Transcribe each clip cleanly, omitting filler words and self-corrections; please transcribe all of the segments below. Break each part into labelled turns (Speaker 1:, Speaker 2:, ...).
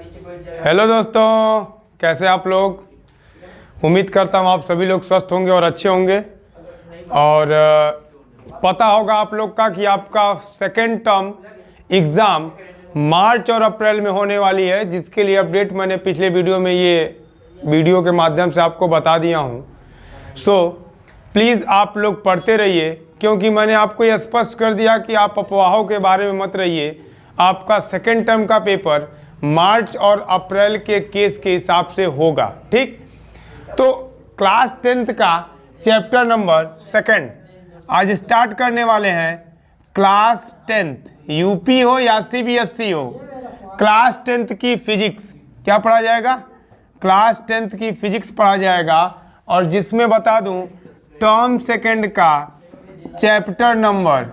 Speaker 1: Hello दोस्तों, कैसे आप लोग। उम्मीद करता हूँ आप सभी लोग स्वस्थ होंगे और अच्छे होंगे। और पता होगा आप लोग का कि आपका सेकेंड टर्म एग्ज़ाम मार्च और अप्रैल में होने वाली है, जिसके लिए अपडेट मैंने पिछले वीडियो में ये वीडियो के माध्यम से आपको बता दिया हूँ। प्लीज़ आप लोग पढ़ते रहिए, क्योंकि मैंने आपको ये स्पष्ट कर दिया कि आप अफवाहों के बारे में मत रहिए। आपका सेकेंड टर्म का पेपर मार्च और अप्रैल के केस के हिसाब से होगा। ठीक, तो क्लास 10th का चैप्टर नंबर 2 आज स्टार्ट करने वाले हैं। क्लास 10th यूपी हो या सीबीएसई हो, क्लास 10th की फिजिक्स क्या पढ़ा जाएगा? क्लास 10th की फिजिक्स पढ़ा जाएगा। और जिसमें बता दूं, टर्म सेकंड का चैप्टर नंबर,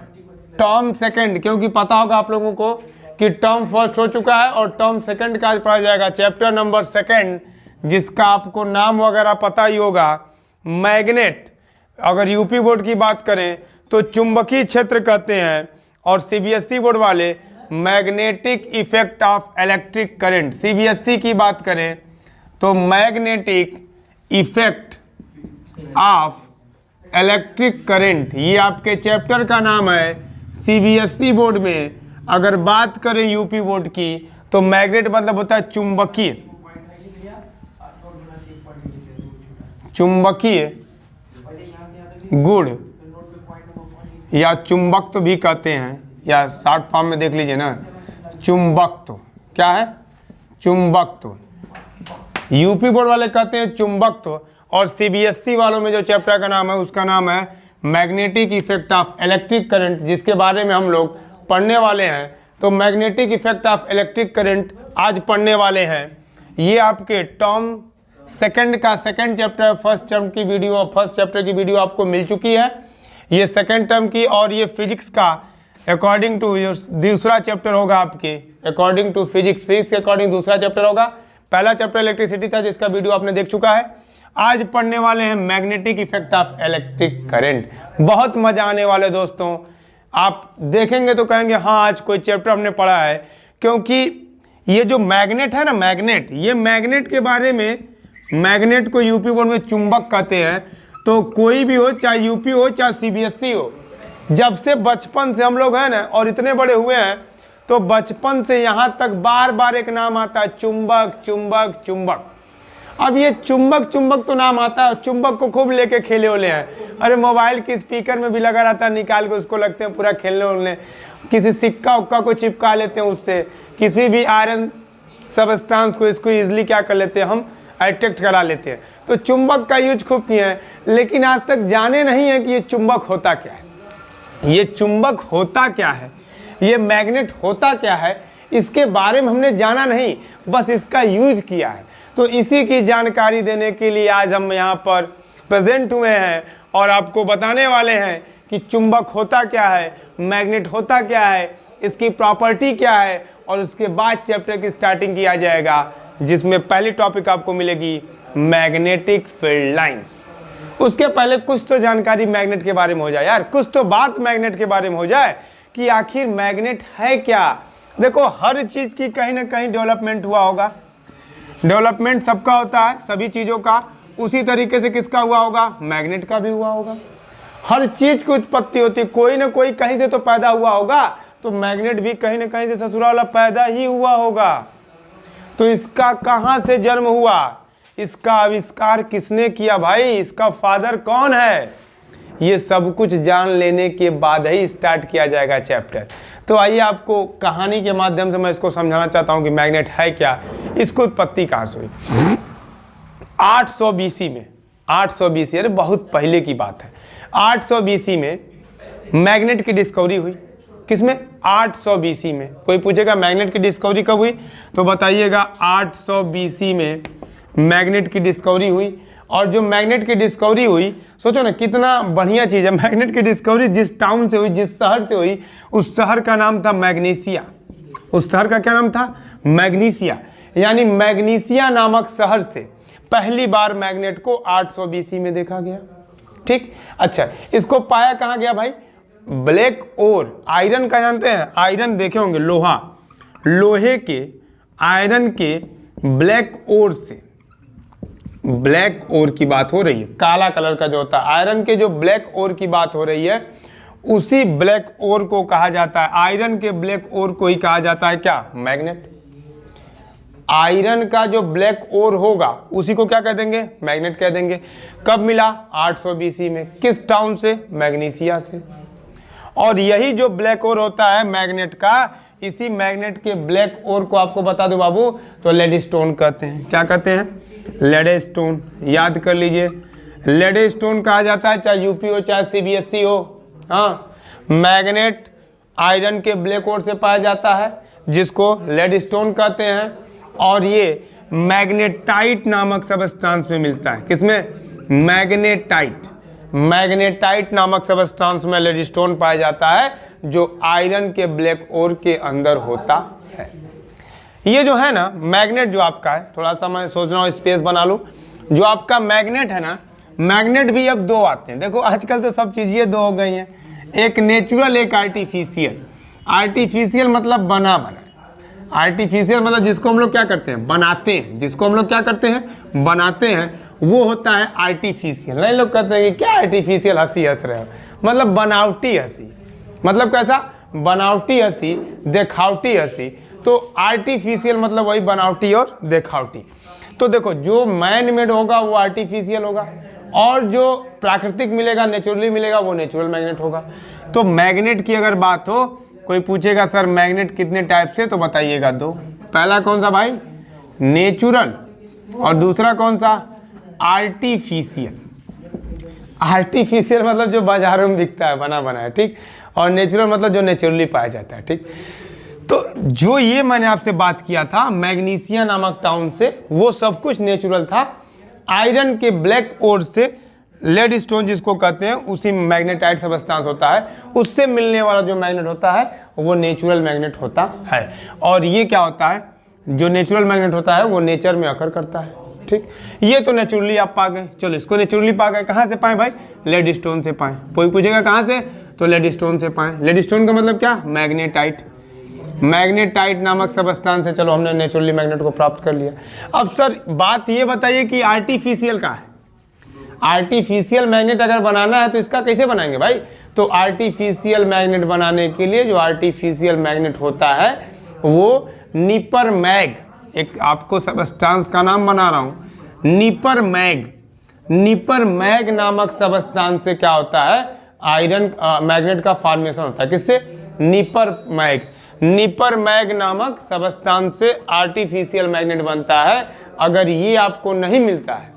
Speaker 1: टर्म सेकंड, क्योंकि पता होगा आप लोगों को कि टर्म फर्स्ट हो चुका है और टर्म सेकंड का पढ़ा जाएगा चैप्टर नंबर 2, जिसका आपको नाम वगैरह पता ही होगा, मैग्नेट। अगर यूपी बोर्ड की बात करें तो चुंबकीय क्षेत्र कहते हैं, और सीबीएसई बोर्ड वाले magnetic effect of electric current. CBSE की बात करें तो magnetic effect of electric current, ये आपके चैप्टर का नाम है। सीबीएसई बोर्ड में अगर बात करें यूपी बोर्ड की तो मैग्नेट मतलब होता है चुंबकीय, चुंबकीय गुण, या चुंबकत्व भी कहते हैं, या शॉर्ट फॉर्म में देख लीजिए ना, चुंबकत्व। क्या है? चुंबकत्व। यूपी बोर्ड वाले कहते हैं चुंबकत्व, और सीबीएसई वालों में जो चैप्टर का नाम है उसका नाम है magnetic effect of electric current, जिसके बारे में हम लोग पढ़ने वाले हैं। तो magnetic effect of electric current आज पढ़ने वाले हैं। ये आपके टर्म सेकंड का सेकंड चैप्टर, फर्स्ट टर्म की वीडियो और फर्स्ट चैप्टर की वीडियो आपको मिल चुकी है। ये सेकंड टर्म की, और ये फिजिक्स का अकॉर्डिंग टू दूसरा चैप्टर होगा आपके, अकॉर्डिंग टू फिजिक्स के अकॉर्डिंग दूसरा चैप्टर होगा। पहला चैप्टर इलेक्ट्रिसिटी था, जिसका वीडियो आपने देख चुका है। आज पढ़ने वाले हैं magnetic effect of electric current. बहुत मजा आने वाले दोस्तों, आप देखेंगे तो कहेंगे हाँ आज कोई चैप्टर हमने पढ़ा है, क्योंकि ये जो मैग्नेट है ना, मैग्नेट, ये मैग्नेट के बारे में, मैग्नेट को यूपी बोर्ड में चुंबक कहते हैं। तो कोई भी हो, चाहे यूपी हो चाहे सीबीएसई हो, जब से बचपन से हम लोग हैं ना और इतने बड़े हुए हैं, तो बचपन से यहाँ तक बार बार एक नाम आता है, चुंबक चुंबक चुंबक। अब ये चुंबक चुंबक तो नाम आता है, चुंबक को खूब लेके खेले होले हैं। अरे मोबाइल के स्पीकर में भी लगा रहता है, निकाल के उसको लगते हैं पूरा खेलने उलने। किसी सिक्का उक्का को चिपका लेते हैं उससे, किसी भी आयरन सबस्टांस को इसको इजीली क्या कर लेते हैं, हम अट्रैक्ट करा लेते हैं। तो चुंबक का यूज खूब किए हैं, लेकिन आज तक जाने नहीं है कि ये चुंबक होता क्या है, ये चुंबक होता क्या है, ये मैग्नेट होता क्या है, इसके बारे में हमने जाना नहीं, बस इसका यूज किया है। तो इसी की जानकारी देने के लिए आज हम यहाँ पर प्रेजेंट हुए हैं और आपको बताने वाले हैं कि चुंबक होता क्या है, मैग्नेट होता क्या है, इसकी प्रॉपर्टी क्या है, और उसके बाद चैप्टर की स्टार्टिंग किया जाएगा, जिसमें पहली टॉपिक आपको मिलेगी मैग्नेटिक फील्ड लाइंस। उसके पहले कुछ तो जानकारी मैग्नेट के बारे में हो जाए यार, कुछ तो बात मैग्नेट के बारे में हो जाए कि आखिर मैग्नेट है क्या। देखो, हर चीज़ की कहीं ना कहीं डेवलपमेंट हुआ होगा, डेवलपमेंट सबका होता है, सभी चीज़ों का। उसी तरीके से किसका हुआ होगा? मैग्नेट का भी हुआ होगा। हर चीज़ की उत्पत्ति होती है, कोई ना कोई कहीं से तो पैदा हुआ होगा, तो मैग्नेट भी कहीं ना कहीं से ससुराल पैदा ही हुआ होगा। तो इसका कहाँ से जन्म हुआ, इसका आविष्कार किसने किया भाई, इसका फादर कौन है, ये सब कुछ जान लेने के बाद ही स्टार्ट किया जाएगा चैप्टर। तो आइए आपको कहानी के माध्यम से मैं इसको समझाना चाहता हूँ कि मैग्नेट है क्या, इसको उत्पत्ति कहाँ से हुई। 800 BC में, 800 BC, अरे बहुत पहले की बात है, 800 BC में मैग्नेट की डिस्कवरी हुई। किसमें? 800 BC में। कोई पूछेगा मैग्नेट की डिस्कवरी कब हुई, तो बताइएगा 800 BC में मैग्नेट की डिस्कवरी हुई। और जो मैग्नेट की डिस्कवरी हुई, सोचो ना कितना बढ़िया चीज़ है। मैग्नेट की डिस्कवरी जिस टाउन से हुई, जिस शहर से हुई, उस शहर का नाम था मैग्नीसिया। उस शहर का क्या नाम था? मैग्नीसिया। यानी मैग्नीसिया नामक शहर से पहली बार मैग्नेट को 800 BC में देखा गया। ठीक, अच्छा, इसको पाया कहाँ गया भाई? ब्लैक ओर, आयरन का जानते हैं, आयरन देखे होंगे, लोहा, लोहे के आयरन के ब्लैक ओर से, ब्लैक ओर की बात हो रही है, काला कलर का जो होता है, आयरन के जो ब्लैक ओर की बात हो रही है, उसी ब्लैक ओर को कहा जाता है, आयरन के ब्लैक ओर को ही कहा जाता है क्या, मैग्नेट। आयरन का जो ब्लैक ओर होगा उसी को क्या कह देंगे, मैग्नेट कह देंगे। कब मिला, 800 BC में। किस टाउन से, मैग्नीसिया से। और यही जो ब्लैक ओर होता है मैग्नेट का, इसी मैग्नेट के ब्लैक ओर को आपको बता दो बाबू, तो लेडस्टोन कहते हैं। क्या कहते हैं, लेडस्टोन। याद कर लीजिए, लेडस्टोन कहा जाता है, चाहे यूपी हो चाहे CBSE हो। हाँ, मैग्नेट आयरन के ब्लैक ओर से पाया जाता है, जिसको लेडस्टोन कहते हैं। और ये मैग्नेटाइट नामक सबस्टांस में मिलता है। किसमें, मैग्नेटाइट। मैग्नेटाइट नामक सबस्टांस में लेडस्टोन पाया जाता है, जो आयरन के ब्लैक ओर के अंदर होता है। ये जो है ना मैग्नेट जो आपका है, थोड़ा सा मैं सोच रहा हूँ स्पेस बना लूँ। जो आपका मैग्नेट है ना, मैग्नेट भी अब दो आते हैं। देखो आजकल तो सब चीज़ें दो हो गई हैं, एक नेचुरल एक आर्टिफिशियल। आर्टिफिशियल मतलब बना बना, आर्टिफिशियल मतलब जिसको हम लोग क्या करते हैं, बनाते हैं। जिसको हम लोग क्या करते हैं, बनाते हैं, वो होता है आर्टिफिशियल। नहीं, लोग कहते हैं कि क्या आर्टिफिशियल हंसी हंस रहे हो, मतलब बनावटी हंसी। मतलब कैसा, बनावटी हंसी, देखावटी हंसी। तो आर्टिफिशियल मतलब वही बनावटी और देखावटी। तो देखो, जो मैन मेड होगा वो आर्टिफिशियल होगा, और जो प्राकृतिक मिलेगा, नेचुरली मिलेगा, वो नेचुरल मैग्नेट होगा। तो मैग्नेट की अगर बात हो, कोई पूछेगा सर मैग्नेट कितने टाइप से, तो बताइएगा दो। पहला कौन सा भाई, नेचुरल, और दूसरा कौन सा, आर्टिफिशियल। आर्टिफिशियल मतलब जो बाजारों में बिकता है, बना बनाया, ठीक। और नेचुरल मतलब जो नेचुरली पाया जाता है, ठीक। तो जो ये मैंने आपसे बात किया था मैग्नीसिया नामक टाउन से, वो सब कुछ नेचुरल था। आयरन के ब्लैक ओर से लेडस्टोन जिसको कहते हैं, उसी मैग्नेटाइट सबस्टांस होता है, उससे मिलने वाला जो मैग्नेट होता है वो नेचुरल मैग्नेट होता है। और ये क्या होता है, जो नेचुरल मैग्नेट होता है वो नेचर में अकर करता है, ठीक। ये तो नेचुरली आप पा गए, चलो इसको नेचुरली पा गए। कहाँ से पाए भाई, लेडस्टोन से पाए। कोई पूछेगा कहाँ से, तो लेडस्टोन से पाए। लेडस्टोन का मतलब क्या, मैग्नेटाइट। मैग्नेटाइट नामक सबस्टांस से चलो हमने नेचुरली मैग्नेट को प्राप्त कर लिया। अब सर बात ये बताइए कि आर्टिफिशियल का है, आर्टिफिशियल मैग्नेट अगर बनाना है तो इसका कैसे बनाएंगे भाई। तो आर्टिफिशियल मैग्नेट बनाने के लिए जो आर्टिफिशियल मैग्नेट होता है वो निपर मैग, एक आपको सबस्टांस का नाम बना रहा हूँ, निपर मैग। निपर मैग नामक सबस्टांस से क्या होता है, आयरन मैग्नेट का फॉर्मेशन होता है। किससे, निपर मैग। निपर मैग नामक सबस्टांस से आर्टिफिशियल मैग्नेट बनता है। अगर ये आपको नहीं मिलता है,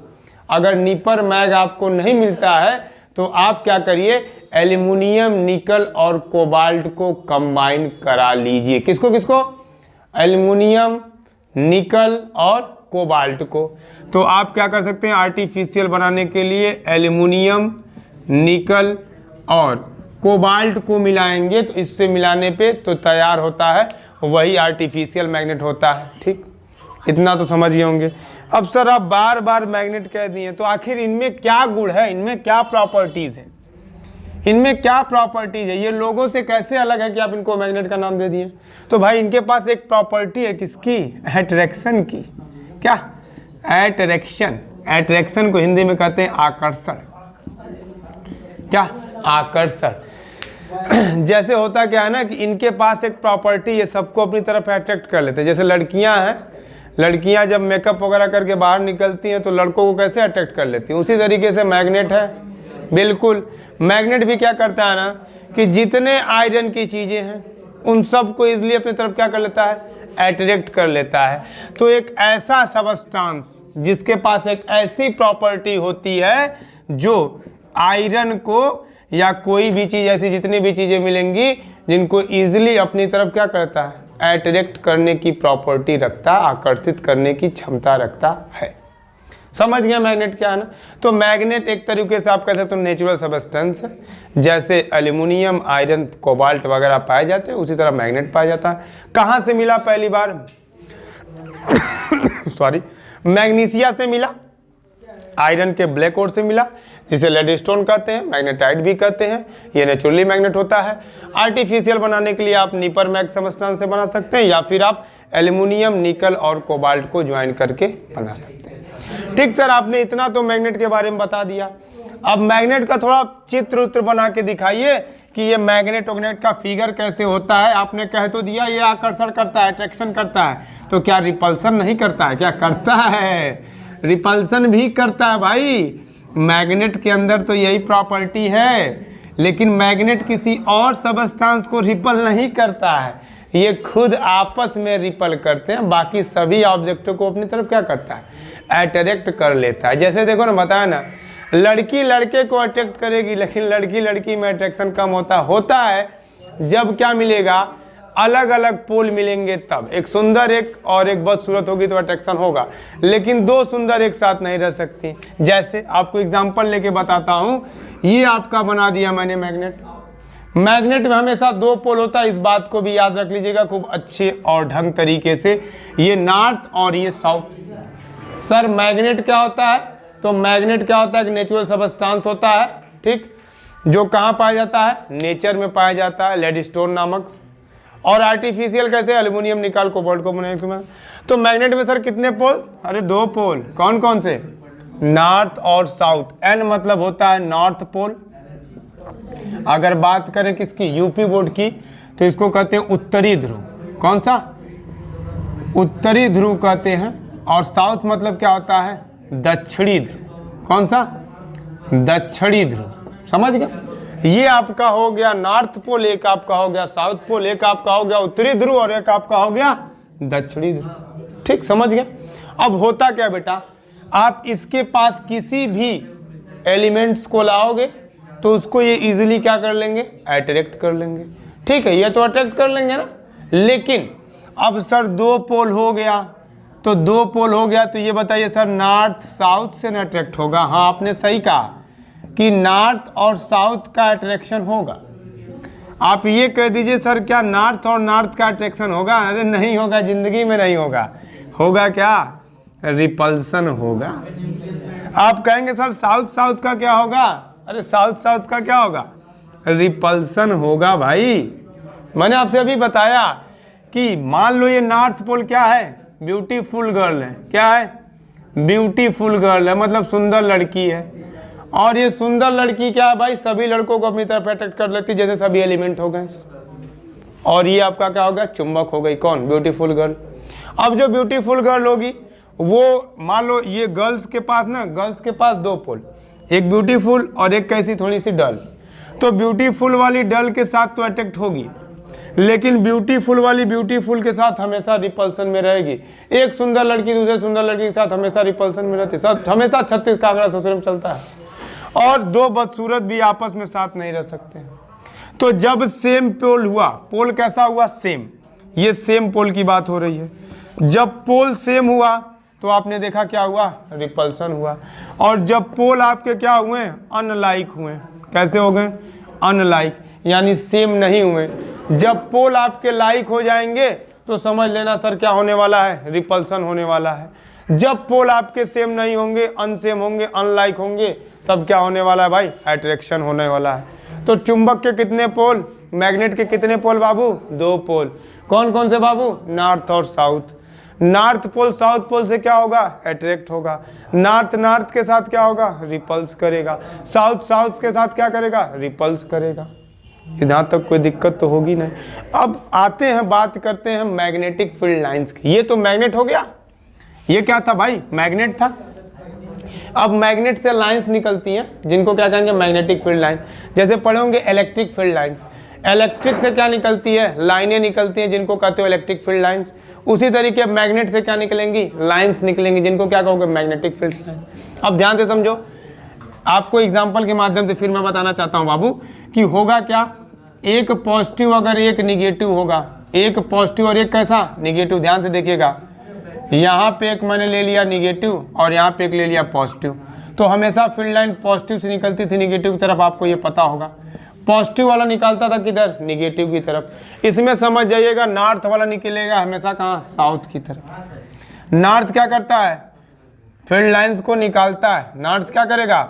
Speaker 1: अगर निपर मैग आपको नहीं मिलता है, तो आप क्या करिए, एल्युमिनियम, निकल और कोबाल्ट को कंबाइन करा लीजिए। किसको किसको, एल्युमिनियम, निकल और कोबाल्ट को। तो आप क्या कर सकते हैं, आर्टिफिशियल बनाने के लिए एल्युमिनियम, निकल और कोबाल्ट को मिलाएंगे, तो इससे मिलाने पे तो तैयार होता है वही आर्टिफिशियल मैग्नेट होता है, ठीक। इतना तो समझ गए होंगे। अब सर आप बार बार मैग्नेट कह दिए, तो आखिर इनमें क्या गुण है, इनमें क्या प्रॉपर्टीज है, इनमें क्या प्रॉपर्टीज है, ये लोगों से कैसे अलग है कि आप इनको मैग्नेट का नाम दे दिए। तो भाई इनके पास एक प्रॉपर्टी है, किसकी, अट्रैक्शन की। क्या, अट्रैक्शन। अट्रैक्शन को हिंदी में कहते हैं आकर्षण। क्या, आकर्षण। जैसे होता क्या है ना कि इनके पास एक प्रॉपर्टी, ये सबको अपनी तरफ अट्रैक्ट कर लेते हैं। जैसे लड़कियां हैं, लड़कियां जब मेकअप वगैरह करके बाहर निकलती हैं तो लड़कों को कैसे अट्रैक्ट कर लेती हैं, उसी तरीके से मैग्नेट है। बिल्कुल, मैग्नेट भी क्या करता है ना कि जितने आयरन की चीज़ें हैं उन सब को इजीली अपनी तरफ क्या कर लेता है, अट्रैक्ट कर लेता है। तो एक ऐसा सबस्टांस जिसके पास एक ऐसी प्रॉपर्टी होती है जो आयरन को या कोई भी चीज़, ऐसी जितनी भी चीज़ें मिलेंगी जिनको इजीली अपनी तरफ क्या करता है, अट्रैक्ट करने की प्रॉपर्टी रखता, आकर्षित करने की क्षमता रखता है। समझ गया मैग्नेट क्या है ना। तो मैग्नेट एक तरीके से आप कह सकते हो नेचुरल सबस्टेंस है। जैसे एल्युमिनियम, आयरन, कोबाल्ट वगैरह पाए जाते हैं, उसी तरह मैग्नेट पाया जाता है। कहाँ से मिला पहली बार सॉरी, मैग्नीसिया से मिला। आयरन के ब्लैक ओर से मिला, जिसे लेडस्टोन कहते हैं, मैग्नेटाइट भी कहते हैं। ये नेचुरली मैग्नेट होता है। आर्टिफिशियल बनाने के लिए आप नीपर मैग सबस्टेंस से बना सकते हैं, या फिर आप एल्यूमिनियम, निकल और कोबाल्ट को ज्वाइन करके बना सकते हैं। ठीक सर, आपने इतना तो मैग्नेट के बारे में बता दिया। अब मैग्नेट का थोड़ा चित्र उत्र बना के दिखाइए कि ये मैग्नेट वग्नेट का फिगर कैसे होता है। आपने कह तो दिया ये आकर्षण करता है, अट्रैक्शन करता है, तो क्या रिपल्सन नहीं करता है? क्या करता है? रिपल्सन भी करता है भाई। मैग्नेट के अंदर तो यही प्रॉपर्टी है, लेकिन मैग्नेट किसी और सबस्टेंस को रिपल नहीं करता है, ये खुद आपस में रिपल करते हैं। बाकी सभी ऑब्जेक्टों को अपनी तरफ क्या करता है? अट्रैक्ट कर लेता है। जैसे देखो ना, बताया ना, लड़की लड़के को अट्रैक्ट करेगी, लेकिन लड़की लड़की में अट्रैक्शन कम होता है जब क्या मिलेगा? अलग अलग पोल मिलेंगे तब। एक सुंदर एक और एक बदसूरत होगी तो अट्रैक्शन होगा, लेकिन दो सुंदर एक साथ नहीं रह सकती। जैसे आपको एग्जांपल लेके बताता हूँ, ये आपका बना दिया मैंने मैग्नेट। मैग्नेट में हमेशा दो पोल होता है, इस बात को भी याद रख लीजिएगा खूब अच्छे और ढंग तरीके से। ये नॉर्थ और ये साउथ। सर मैग्नेट क्या होता है? तो मैग्नेट क्या होता है? एक नेचुरल सबस्टेंस होता है, ठीक, जो कहाँ पाया जाता है? नेचर में पाया जाता है, लेडस्टोन नामक। और आर्टिफिशियल कैसे? एल्यूमिनियम, निकाल, कोबाल्ट को बनाने के। तो मैग्नेट में सर कितने पोल? अरे दो पोल। कौन कौन से? नॉर्थ और साउथ। एन मतलब होता है नॉर्थ पोल। अगर बात करें किसकी? यूपी बोर्ड की, तो इसको कहते हैं उत्तरी ध्रुव। कौन सा? उत्तरी ध्रुव कहते हैं। और साउथ मतलब क्या होता है? दक्षिणी ध्रुव। कौन सा? दक्षिणी ध्रुव। समझ गए? ये आपका हो गया नॉर्थ पोल, एक आपका हो गया साउथ पोल, एक आपका हो गया उत्तरी ध्रुव और एक आपका हो गया दक्षिणी ध्रुव। ठीक, समझ गए? अब होता क्या बेटा, आप इसके पास किसी भी एलिमेंट्स को लाओगे तो उसको ये इजीली क्या कर लेंगे? अट्रैक्ट कर लेंगे। ठीक है, ये तो अट्रैक्ट कर लेंगे ना। लेकिन अब सर दो पोल हो गया, तो दो पोल हो गया तो ये बताइए सर नॉर्थ साउथ से ना अट्रैक्ट होगा? हाँ, आपने सही कहा कि नॉर्थ और साउथ का अट्रैक्शन होगा। आप ये कह दीजिए सर क्या नॉर्थ और नॉर्थ का अट्रैक्शन होगा? अरे नहीं होगा, जिंदगी में नहीं होगा। होगा क्या? रिपल्सन होगा। आप कहेंगे सर साउथ साउथ का क्या होगा? अरे साउथ साउथ का क्या होगा? रिपल्सन होगा भाई। मैंने आपसे अभी बताया कि मान लो ये नॉर्थ पोल क्या है? ब्यूटीफुल गर्ल है। क्या है? ब्यूटीफुल गर्ल है, मतलब सुंदर लड़की है। और ये सुंदर लड़की क्या है भाई? सभी लड़कों को अपनी तरफ अट्रैक्ट कर लेती, जैसे सभी एलिमेंट हो गए। और ये आपका क्या हो गया? चुंबक हो गई। कौन? Beautiful girl. अब जो ब्यूटीफुल गर्ल होगी वो मान लो ये गर्ल्स के पास ना, गर्ल्स के पास दो पोल, एक ब्यूटीफुल और एक कैसी? थोड़ी सी डल। तो ब्यूटीफुल वाली डल के साथ तो अट्रैक्ट होगी, लेकिन ब्यूटीफुल वाली ब्यूटीफुल के साथ हमेशा रिपल्सन में रहेगी। एक सुंदर लड़की दूसरे सुंदर लड़की के साथ हमेशा रिपल्सन में रहती है। हमेशा 36 का आंकड़ा ससुर में चलता है। और दो बदसूरत भी आपस में साथ नहीं रह सकते। तो जब सेम पोल हुआ, पोल कैसा हुआ? सेम। ये सेम पोल की बात हो रही है। जब पोल सेम हुआ तो आपने देखा क्या हुआ? रिपल्सन हुआ। और जब पोल आपके क्या हुए? अनलाइक हुए। कैसे हो गए? अनलाइक, यानी सेम नहीं हुए। जब पोल आपके लाइक हो जाएंगे तो समझ लेना सर क्या होने वाला है? रिपल्सन होने वाला है। जब पोल आपके सेम नहीं होंगे, अनसेम होंगे, अनलाइक होंगे, तब क्या होने वाला है भाई? अट्रैक्शन होने वाला है। तो चुंबक के कितने पोल? मैग्नेट के कितने पोल बाबू? दो पोल। कौन कौन से बाबू? नॉर्थ और south. North pole south pole से क्या होगा? अट्रैक्ट होगा। नॉर्थ नॉर्थ के साथ क्या होगा? रिपल्स करेगा। साउथ साउथ के साथ क्या करेगा? रिपल्स करेगा। यहाँ तक कोई दिक्कत तो होगी नहीं। अब आते हैं, बात करते हैं मैग्नेटिक फील्ड लाइंस की। ये तो मैग्नेट हो गया। ये क्या था भाई? मैग्नेट था। अब मैग्नेट से लाइंस निकलती हैं, जिनको क्या कहेंगे? Magnetic field line. जैसे पढ़े होंगे इलेक्ट्रिक फील्ड लाइंस। इलेक्ट्रिक से क्या निकलती है? लाइनें निकलती हैं, जिनको कहते हो इलेक्ट्रिक फील्ड लाइंस। उसी तरीके मैग्नेट से क्या निकलेंगी? लाइंस निकलेंगी, जिनको क्या कहोगे? Magnetic field line. अब ध्यान से समझो, आपको एग्जाम्पल के माध्यम से फिर मैं बताना चाहता हूँ बाबू कि होगा क्या। एक पॉजिटिव अगर एक निगेटिव होगा, एक पॉजिटिव और एक कैसा? निगेटिव। ध्यान से देखिएगा, यहाँ पे एक मैंने ले लिया निगेटिव और यहाँ पे एक ले लिया पॉजिटिव, तो हमेशा फील्ड लाइन पॉजिटिव से निकलती थी निगेटिव की तरफ। आपको ये पता होगा, पॉजिटिव वाला निकालता था किधर? निगेटिव की तरफ। इसमें समझ जाइएगा नॉर्थ वाला निकलेगा हमेशा कहाँ? साउथ की तरफ। नॉर्थ क्या करता है? फील्ड लाइंस को निकालता है, नॉर्थ क्या करेगा,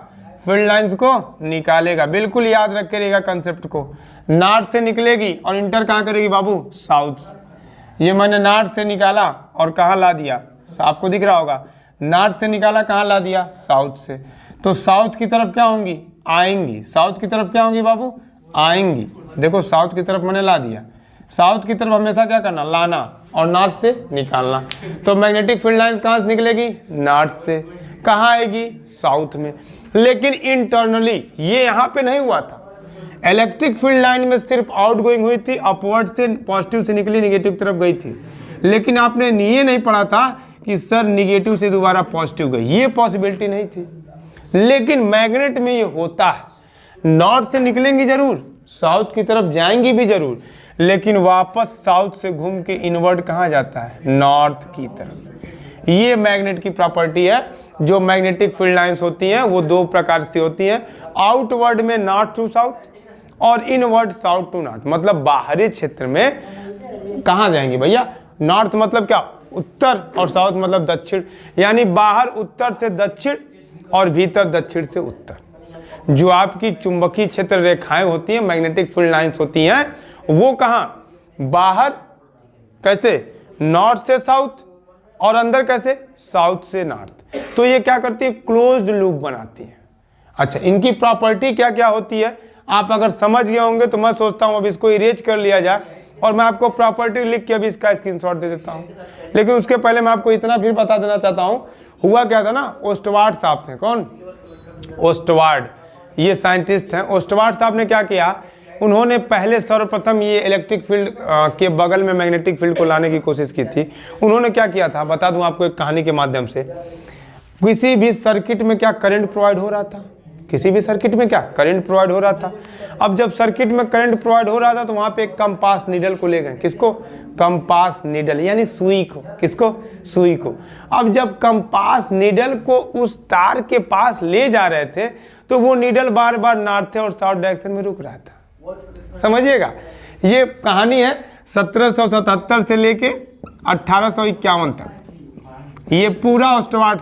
Speaker 1: फील्ड लाइंस को निकालेगा। बिल्कुल याद रख के रहेगा कंसेप्ट को, नॉर्थ से निकलेगी और इंटर कहाँ करेगी बाबू, साउथ से। ये मैंने नॉर्थ से निकाला और कहाँ ला दिया, आपको दिख रहा होगा, नॉर्थ से निकाला कहाँ ला दिया, साउथ से। तो साउथ की तरफ क्या होंगी, आएंगी, साउथ की तरफ क्या होंगी बाबू, आएंगी। देखो साउथ की तरफ मैंने ला दिया, साउथ की तरफ हमेशा क्या करना, लाना, और नॉर्थ से निकालना। तो मैग्नेटिक फील्ड लाइंस कहाँ से निकलेगी, नॉर्थ से। कहाँ आएगी, साउथ में। लेकिन इंटरनली ये यहाँ पे नहीं हुआ था, इलेक्ट्रिक फील्ड लाइन में सिर्फ आउट गोइंग हुई थी, अपवर्ड से पॉजिटिव से निकली, निगेटिव की तरफ गई थी। लेकिन आपने ये नहीं पढ़ा था कि सर निगेटिव से दोबारा पॉजिटिव गई, ये पॉसिबिलिटी नहीं थी। लेकिन मैग्नेट में ये होता है, नॉर्थ से निकलेंगी जरूर, साउथ की तरफ जाएंगी भी जरूर, लेकिन वापस साउथ से घूम के इनवर्ड कहाँ जाता है, नॉर्थ की तरफ। ये मैग्नेट की प्रॉपर्टी है। जो मैग्नेटिक फील्ड लाइंस होती हैं वो दो प्रकार से होती हैं, आउटवर्ड में नॉर्थ टू साउथ और इनवर्ड साउथ टू नॉर्थ। मतलब बाहरी क्षेत्र में कहाँ जाएंगी भैया, नॉर्थ मतलब क्या, उत्तर, और साउथ मतलब दक्षिण। यानी बाहर उत्तर से दक्षिण और भीतर दक्षिण से उत्तर। जो आपकी चुंबकीय क्षेत्र रेखाएं होती हैं, मैग्नेटिक फील्ड लाइंस होती हैं, वो कहाँ, बाहर कैसे, नॉर्थ से साउथ, और अंदर कैसे, साउथ से नॉर्थ। तो ये क्या करती है, क्लोज्ड लूप बनाती है। अच्छा, इनकी प्रॉपर्टी क्या क्या होती है आप अगर समझ गए होंगे तो मैं सोचता हूँ अब इसको इरेज कर लिया जाए और मैं आपको प्रॉपर्टी लिख के अभी इसका स्क्रीनशॉट दे देता हूँ। लेकिन उसके पहले मैं आपको इतना फिर बता देना चाहता हूँ, हुआ क्या था ना, ओस्टवार्ड साहब थे। कौन, ओस्टवार्ड, ये साइंटिस्ट हैं। ओस्टवार्ड साहब ने क्या किया, उन्होंने पहले सर्वप्रथम ये इलेक्ट्रिक फील्ड के बगल में मैग्नेटिक फील्ड को लाने की कोशिश की थी। उन्होंने क्या किया था, बता दूं आपको एक कहानी के माध्यम से। किसी भी सर्किट में क्या करंट प्रोवाइड हो रहा था, किसी भी सर्किट में क्या करंट प्रोवाइड हो रहा था। अब जब सर्किट में करंट प्रोवाइड हो रहा था तो वहां पे एक कंपास नीडल को ले गए। किसको, कंपास नीडल, यानी सुई को। किसको, सुई को। अब जब कंपास नीडल को उस तार के पास ले जा रहे थे तो वो नीडल बार बार नॉर्थ और साउथ डायरेक्शन में रुक रहा था। समझिएगा, ये कहानी है 1777 से लेके 1851 तक। ये पूरा ओस्टवार्ड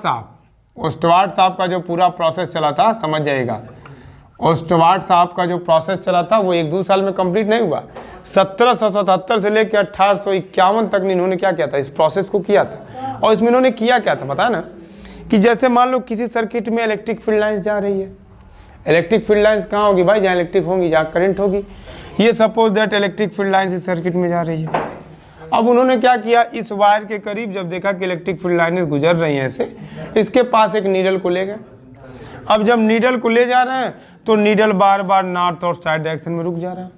Speaker 1: साहब का जो पूरा प्रोसेस चला था, समझ जाइएगा, ओस्टवार्ड साहब का जो प्रोसेस चला था वो 1-2 साल में कंप्लीट नहीं हुआ। 1777 से लेकर 1851 तक इन्होंने क्या किया था, इस प्रोसेस को किया था। और इसमें इन्होंने किया क्या था पता है ना, कि जैसे मान लो किसी सर्किट में इलेक्ट्रिक फील्ड लाइंस जा रही है। इलेक्ट्रिक फील्ड लाइंस कहाँ होगी भाई, जहाँ इलेक्ट्रिक होंगी, जहाँ करंट होगी। ये suppose that electric field lines इस सर्किट में जा रही है। अब उन्होंने क्या किया, इस वायर के करीब जब देखा कि इलेक्ट्रिक फील्ड लाइनें गुजर रही हैं ऐसे, इसके पास एक नीडल को ले गए। अब जब नीडल को ले जा रहे हैं तो नीडल बार बार नॉर्थ और साउथ डायरेक्शन में रुक जा रहा है।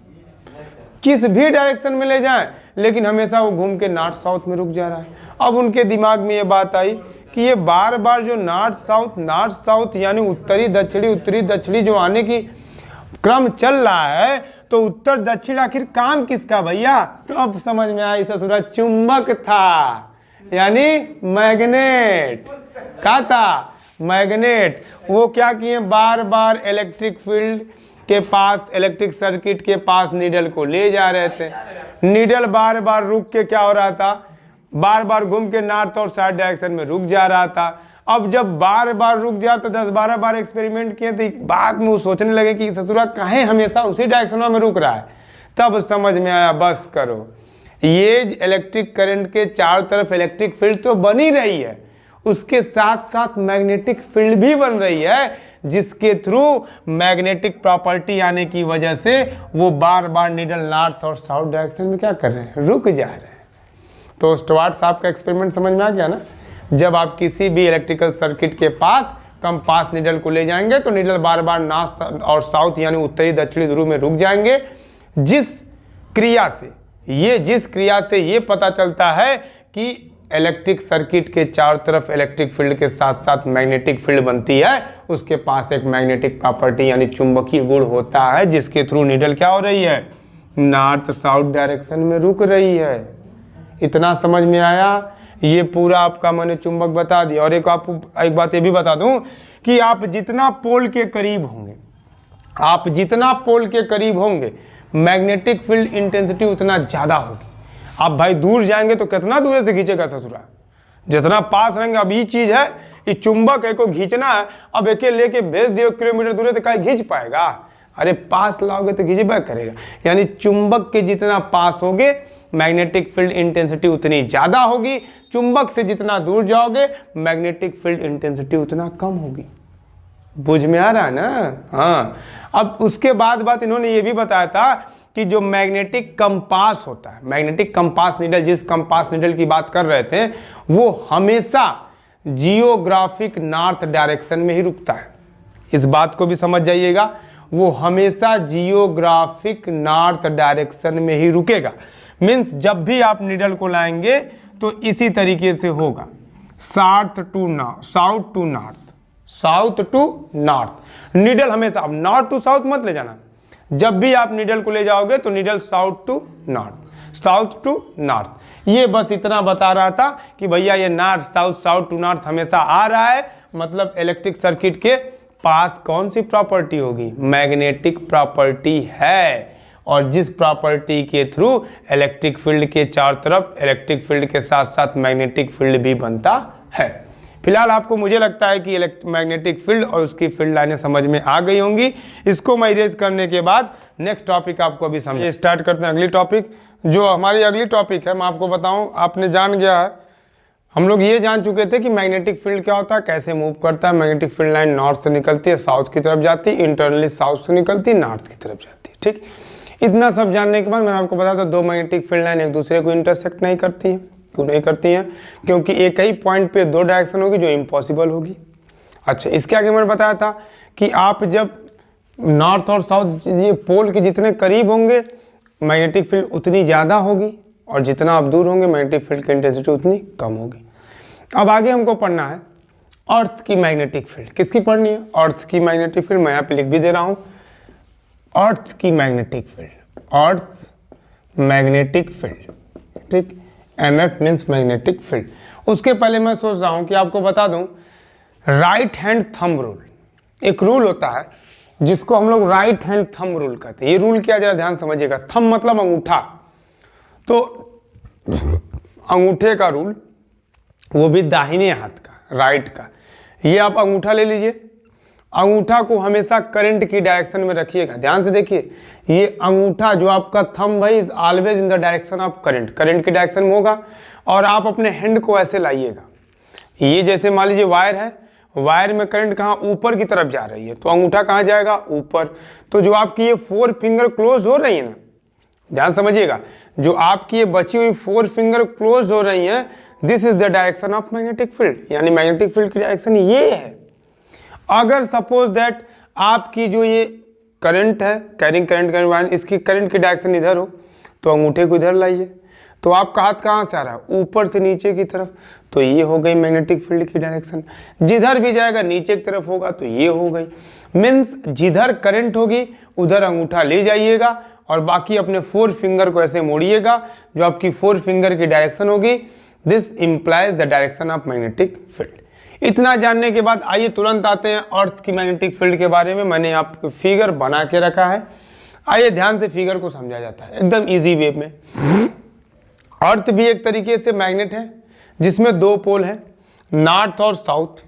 Speaker 1: किस भी डायरेक्शन में ले जाएं लेकिन हमेशा वो घूम के नॉर्थ साउथ में रुक जा रहा है। अब उनके दिमाग में ये बात आई कि ये बार बार जो नॉर्थ साउथ यानी उत्तरी दक्षिणी जो आने की क्रम चल रहा है, तो उत्तर दक्षिण आखिर काम किसका भैया। तो अब समझ में आई, ससुरा चुंबक था, यानी मैग्नेट। क्या था, मैग्नेट। वो क्या किए, बार बार इलेक्ट्रिक फील्ड के पास, इलेक्ट्रिक सर्किट के पास नीडल को ले जा रहे थे। नीडल बार बार रुक के क्या हो रहा था, बार बार घूम के नॉर्थ और साउथ डायरेक्शन में रुक जा रहा था। अब जब बार बार रुक जाता, 10-12 बार एक्सपेरिमेंट किए तो बाद में वो सोचने लगे कि ससुरा काहे हमेशा उसी डायरेक्शन में रुक रहा है। तब समझ में आया, बस करो, ये इलेक्ट्रिक करंट के चारों तरफ इलेक्ट्रिक फील्ड तो बन ही रही है, उसके साथ साथ मैग्नेटिक फील्ड भी बन रही है, जिसके थ्रू मैग्नेटिक प्रॉपर्टी आने की वजह से वो बार बार नीडल नॉर्थ और साउथ डायरेक्शन में क्या कर रहे हैं, रुक जा रहे हैं। तो स्टुअर्ट साहब का एक्सपेरिमेंट समझ में आ गया ना। जब आप किसी भी इलेक्ट्रिकल सर्किट के पास कंपास नीडल को ले जाएंगे तो नीडल बार बार नॉर्थ और साउथ यानी उत्तरी दक्षिणी ध्रुव में रुक जाएंगे। जिस क्रिया से ये पता चलता है कि इलेक्ट्रिक सर्किट के चारों तरफ इलेक्ट्रिक फील्ड के साथ साथ मैग्नेटिक फील्ड बनती है, उसके पास एक मैग्नेटिक प्रॉपर्टी यानी चुंबकीय गुण होता है, जिसके थ्रू नीडल क्या हो रही है, नॉर्थ साउथ डायरेक्शन में रुक रही है। इतना समझ में आया। ये पूरा आपका मैंने चुंबक बता दिया। और एक बात ये भी बता दूं कि आप जितना पोल के करीब होंगे मैग्नेटिक फील्ड इंटेंसिटी उतना ज़्यादा होगी। आप भाई दूर जाएंगे तो कितना दूर से खींचेगा ससुरा, जितना पास रहेंगे। अब ये चीज़ है, ये चुंबक है को खींचना है, अब एक लेके भेज दियो किलोमीटर दूर है तो कहीं खींच पाएगा? अरे पास लाओगे तो खींचबा करेगा। यानी चुंबक के जितना पास होगे मैग्नेटिक फील्ड इंटेंसिटी उतनी ज्यादा होगी, चुंबक से जितना दूर जाओगे मैग्नेटिक फील्ड इंटेंसिटी उतना कम होगी। बुझ में आ रहा है ना? हाँ। अब उसके बाद बात इन्होंने ये भी बताया था कि जो मैग्नेटिक कंपास होता है, मैग्नेटिक कंपास नीडल, जिस कंपास नीडल की बात कर रहे थे, वो हमेशा जियोग्राफिक नॉर्थ डायरेक्शन में ही रुकता है। इस बात को भी समझ जाइएगा, वो हमेशा जियोग्राफिक नॉर्थ डायरेक्शन में ही रुकेगा। मीन्स जब भी आप नीडल को लाएंगे तो इसी तरीके से होगा, south to north, south to north. Needle हमेशा, अब नॉर्थ टू साउथ मत ले जाना, जब भी आप नीडल को ले जाओगे तो needle south to north, south to north. ये बस इतना बता रहा था कि भैया ये north south, south to north हमेशा आ रहा है, मतलब इलेक्ट्रिक सर्किट के पास कौन सी प्रॉपर्टी होगी? मैग्नेटिक प्रॉपर्टी है। और जिस प्रॉपर्टी के थ्रू इलेक्ट्रिक फील्ड के चारों तरफ इलेक्ट्रिक फील्ड के साथ साथ मैग्नेटिक फील्ड भी बनता है। फिलहाल आपको, मुझे लगता है कि मैग्नेटिक फील्ड और उसकी फील्ड लाइनें समझ में आ गई होंगी। इसको मैं इरेज करने के बाद नेक्स्ट टॉपिक आपको अभी समझ स्टार्ट करते हैं। अगली टॉपिक, जो हमारी अगली टॉपिक है, मैं आपको बताऊं, आपने जान गया है, हम लोग ये जान चुके थे कि मैग्नेटिक फील्ड क्या होता है, कैसे मूव करता है। मैग्नेटिक फील्ड लाइन नॉर्थ से निकलती है, साउथ की तरफ जाती है, इंटरनली साउथ से निकलती है, नॉर्थ की तरफ जाती है। ठीक, इतना सब जानने के बाद मैंने आपको बताया था दो मैग्नेटिक फील्ड लाइन एक दूसरे को इंटरसेक्ट नहीं करती हैं। क्यों नहीं करती हैं? क्योंकि एक ही पॉइंट पे दो डायरेक्शन होगी जो इम्पॉसिबल होगी। अच्छा, इसके आगे मैंने बताया था कि आप जब नॉर्थ और साउथ ये पोल के जितने करीब होंगे मैग्नेटिक फील्ड उतनी ज़्यादा होगी, और जितना आप दूर होंगे मैग्नेटिक फील्ड की इंटेंसिटी उतनी कम होगी। अब आगे हमको पढ़ना है अर्थ की मैग्नेटिक फील्ड। किसकी पढ़नी है? अर्थ की मैग्नेटिक फील्ड। मैं यहाँ पे लिख भी दे रहा हूँ, अर्थ की magnetic field, earth magnetic field. ठीक, MF मीन्स मैग्नेटिक फील्ड। उसके पहले मैं सोच रहा हूँ कि आपको बता दूँ, राइट हैंड थंब रूल, एक रूल होता है जिसको हम लोग राइट हैंड थंब रूल कहते हैं। ये रूल क्या, जरा ध्यान समझिएगा। थंब मतलब अंगूठा, तो अंगूठे का रूल, वो भी दाहिने हाथ का, राइट का। ये आप अंगूठा ले लीजिए, अंगूठा को हमेशा करंट की डायरेक्शन में रखिएगा। ध्यान से देखिए, ये अंगूठा जो आपका थंब है is always in the direction of current, current की डायरेक्शन में होगा। और आप अपने हैंड को ऐसे लाइएगा, ये जैसे मान लीजिए वायर है, वायर में करंट कहाँ, ऊपर की तरफ जा रही है, तो अंगूठा कहाँ जाएगा, ऊपर। तो जो आपकी ये 4 फिंगर क्लोज हो रही है ना, ध्यान समझिएगा, जो आपकी ये बची हुई 4 फिंगर क्लोज हो रही है, this is the direction of magnetic field. यानी मैग्नेटिक फील्ड की डायरेक्शन ये है। अगर सपोज दैट आपकी जो ये करंट है, कैरिंग करंट, इसकी करंट की डायरेक्शन इधर हो, तो अंगूठे को इधर लाइए, तो आपका हाथ कहाँ से आ रहा है, ऊपर से नीचे की तरफ, तो ये हो गई मैग्नेटिक फील्ड की डायरेक्शन। जिधर भी जाएगा नीचे की तरफ होगा तो ये हो गई। मीन्स जिधर करंट होगी उधर अंगूठा ले जाइएगा और बाकी अपने 4 फिंगर को ऐसे मोड़िएगा, जो आपकी 4 फिंगर की डायरेक्शन होगी, this implies the direction of magnetic field. इतना जानने के बाद आइए तुरंत आते हैं अर्थ की मैग्नेटिक फील्ड के बारे में। मैंने आपको फिगर बना के रखा है, आइए ध्यान से फिगर को समझा जाता है एकदम इजी वे में। अर्थ भी एक तरीके से मैग्नेट है जिसमें 2 पोल हैं, नॉर्थ और साउथ।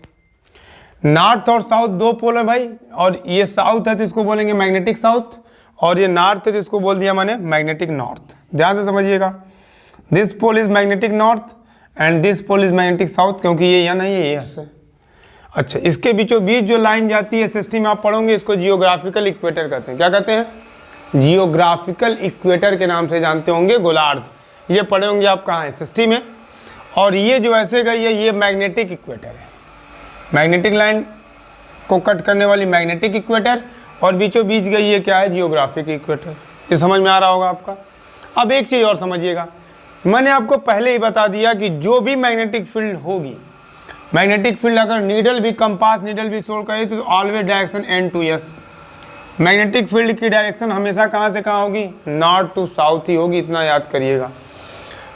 Speaker 1: नॉर्थ और साउथ 2 पोल है भाई, और ये साउथ है तो इसको बोलेंगे मैग्नेटिक साउथ, और ये नॉर्थ है तो इसको बोल दिया मैंने मैग्नेटिक नॉर्थ। ध्यान से समझिएगा, this pole is magnetic north and this pole is magnetic south, क्योंकि ये यहाँ नहीं है, ये ऐसे। अच्छा, इसके बीचों बीच जो लाइन जाती है एसएसटी में आप पढ़ोगे, इसको जियोग्राफिकल इक्वेटर कहते हैं। क्या कहते हैं? जियोग्राफिकल इक्वेटर के नाम से जानते होंगे, गोलार्ध। ये पढ़े होंगे आप कहाँ, एसएसटी में। और ये जो ऐसे गई है, ये मैग्नेटिक इक्वेटर है, मैग्नेटिक लाइन को कट करने वाली मैग्नेटिक इक्वेटर, और बीचों बीच गई ये क्या है, जियोग्राफिक इक्वेटर। ये समझ में आ रहा होगा आपका। अब एक चीज़ और समझिएगा, मैंने आपको पहले ही बता दिया कि जो भी मैग्नेटिक फील्ड होगी, मैग्नेटिक फील्ड अगर नीडल भी, कंपास नीडल भी सोल्व करे तो always direction N to S. Magnetic field की डायरेक्शन हमेशा कहाँ से कहाँ होगी, नॉर्थ टू साउथ ही होगी, इतना याद करिएगा।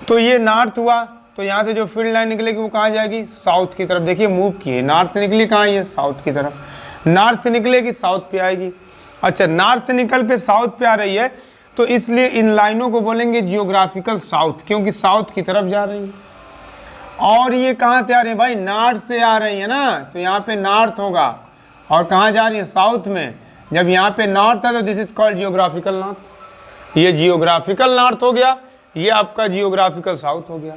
Speaker 1: तो ये नॉर्थ हुआ, तो यहाँ से जो फील्ड लाइन निकलेगी वो कहाँ जाएगी, साउथ की तरफ। देखिए मूव किए, नॉर्थ से निकली कहाँ, ये साउथ की तरफ। नॉर्थ से निकलेगी साउथ पे आएगी। अच्छा, नॉर्थ से निकल पे साउथ पे आ रही है, तो इसलिए इन लाइनों को बोलेंगे जियोग्राफिकल साउथ, क्योंकि साउथ की तरफ जा रही है। और ये कहाँ से आ रही है भाई, नॉर्थ से आ रही है ना, तो यहाँ पे नॉर्थ होगा। और कहाँ जा रही है, साउथ में। जब यहाँ पे नॉर्थ है तो this is called geographical north. ये जियोग्राफिकल नॉर्थ हो गया, ये आपका जियोग्राफिकल साउथ हो गया,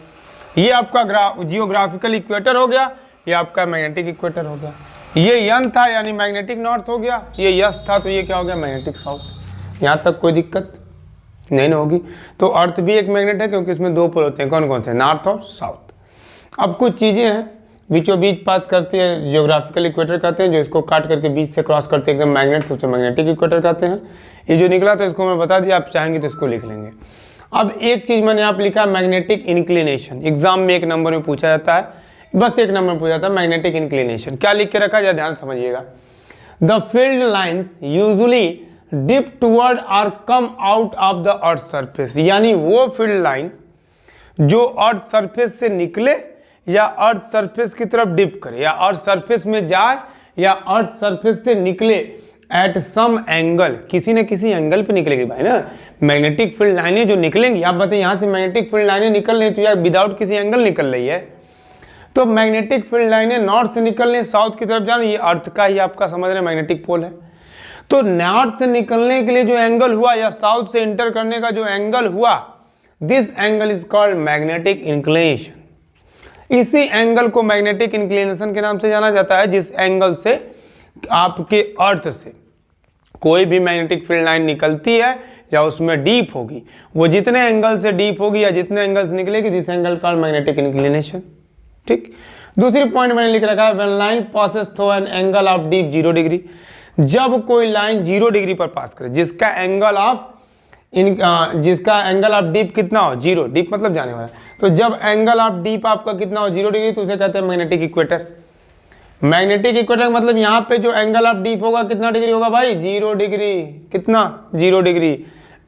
Speaker 1: ये आपका जियोग्राफिकल इक्वेटर हो गया, ये आपका मैग्नेटिक इक्वेटर हो गया। ये यन था यानी मैग्नेटिक नॉर्थ हो गया, ये यस था तो ये क्या हो गया, मैग्नेटिक साउथ। यहाँ तक कोई दिक्कत नहीं ना होगी। तो अर्थ भी एक मैग्नेट है क्योंकि इसमें दो पोल होते हैं, कौन कौन से, नॉर्थ और साउथ। अब कुछ चीज़ें हैं बीचों बीच पास करती है, जियोग्राफिकल इक्वेटर कहते हैं, जो इसको काट करके बीच से क्रॉस करते हैं एकदम मैग्नेट से, तो मैग्नेटिक इक्वेटर कहते हैं। ये जो निकला तो इसको मैं बता दिया, आप चाहेंगे तो इसको लिख लेंगे। अब एक चीज़ मैंने यहाँ पे लिखा, मैग्नेटिक इंक्लिनेशन। एग्जाम में 1 नंबर में पूछा जाता है, बस 1 नंबर में पूछा जाता है मैग्नेटिक इंक्लिनेशन। क्या लिख के रखा है, ध्यान समझिएगा। The field lines usually dip toward और come out of the earth surface, यानी वो फील्ड लाइन जो अर्थ सरफेस से निकले या अर्थ सरफेस की तरफ डिप करे, या अर्थ सरफेस में जाए या अर्थ सरफेस से निकले एट सम एंगल, किसी न किसी एंगल पे निकलेगी भाई ना। मैग्नेटिक फील्ड लाइनें जो निकलेंगी, आप बताइए यहाँ से मैग्नेटिक फील्ड लाइनें निकल रही तो यार विदाउट किसी एंगल निकल रही है। तो मैग्नेटिक फील्ड लाइनें नॉर्थ से निकल रही, साउथ की तरफ जा रही, ये अर्थ का ही आपका समझ रहे मैग्नेटिक पोल है। तो नॉर्थ से निकलने के लिए जो एंगल हुआ या साउथ से इंटर करने का जो एंगल हुआ, this angle is called magnetic inclination. इसी एंगल को मैग्नेटिक इंक्लिनेशन के नाम से जाना जाता है, जिस एंगल से आपके अर्थ से कोई भी मैग्नेटिक फील्ड लाइन निकलती है या उसमें डीप होगी, वो जितने एंगल से डीप होगी या जितने एंगल से निकलेगी, this angle called magnetic inclination. ठीक, दूसरी पॉइंट मैंने लिख रखा है, when line passes through an angle of deep 0 degree, जब कोई लाइन 0 डिग्री पर पास करे, जिसका एंगल ऑफ डीप कितना हो, 0, डीप मतलब जाने वाला। तो जब एंगल ऑफ डीप आपका कितना हो, 0 डिग्री, तो उसे कहते हैं मैग्नेटिक इक्वेटर। मैग्नेटिक इक्वेटर मतलब यहाँ पे जो एंगल ऑफ डीप होगा कितना डिग्री होगा भाई, 0 डिग्री। कितना, 0 degree.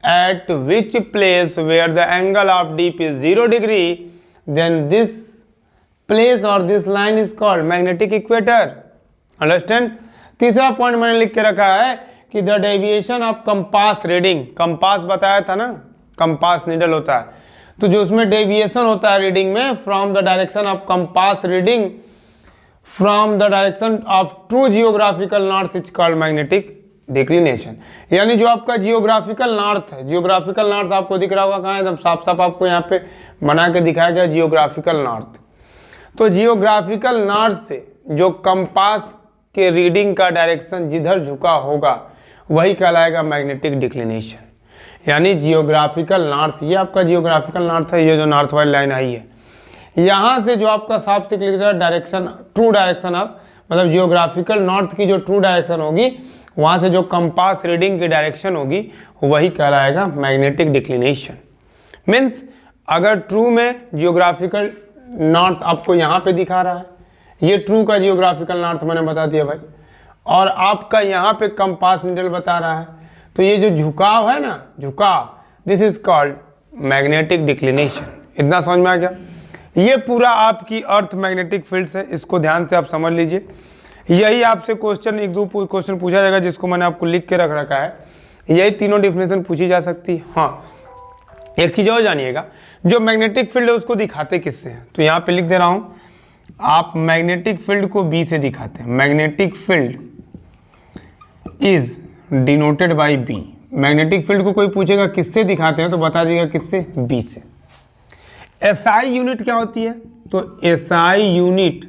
Speaker 1: At which place where the angle of dip is 0 degree, then this place और this line is called magnetic equator. Understand. तीसरा पॉइंट मैंने लिख के रखा है कि the deviation of compass reading, compass बताया था ना, कंपास नीडल होता है, तो जो उसमें डेविएशन होता है रीडिंग में, from the direction of compass reading from the direction of true geographical north is called magnetic declination. यानी जो आपका जियोग्राफिकल नॉर्थ है, जियोग्राफिकल नॉर्थ आपको दिख रहा होगा कहाँ, एकदम साफ साफ आपको यहाँ पे बना के दिखाया गया जियोग्राफिकल नॉर्थ। तो जियोग्राफिकल नॉर्थ से जो कंपास के रीडिंग का डायरेक्शन जिधर झुका होगा वही कहलाएगा मैग्नेटिक डिक्लिनेशन। यानी जियोग्राफिकल नॉर्थ, ये आपका जियोग्राफिकल नॉर्थ है, ये जो नॉर्थ वाली लाइन आई है, यहाँ से जो आपका साफ से clear direction, true direction of, मतलब जियोग्राफिकल नॉर्थ की जो ट्रू डायरेक्शन होगी, वहाँ से जो कंपास रीडिंग की डायरेक्शन होगी वही कहलाएगा मैग्नेटिक डिक्लिनेशन। मीन्स अगर ट्रू में जियोग्राफिकल नॉर्थ आपको यहाँ पे दिखा रहा है, ये ट्रू का जियोग्राफिकल नॉर्थ मैंने बता दिया भाई, और आपका यहाँ पे कंपास नीडल बता रहा है, तो ये जो झुकाव है ना, झुकाव, this is called magnetic declination. इतना समझ में आ गया। ये पूरा आपकी अर्थ मैग्नेटिक फील्ड है, इसको ध्यान से आप समझ लीजिए। यही आपसे क्वेश्चन 1-2 क्वेश्चन पूछा जाएगा, जिसको मैंने आपको लिख के रख रखा है। यही तीनों डिफिनेशन पूछी जा सकती है। हाँ, एक चीज और जानिएगा, जो मैग्नेटिक फील्ड है उसको दिखाते किससे हैं, तो यहाँ पे लिख दे रहा हूँ, आप मैग्नेटिक फील्ड को बी से दिखाते हैं। Magnetic field is denoted by B. Magnetic field को कोई पूछेगा किससे दिखाते हैं तो बता दीजिएगा किससे, बी से। एसआई यूनिट क्या होती है, तो SI unit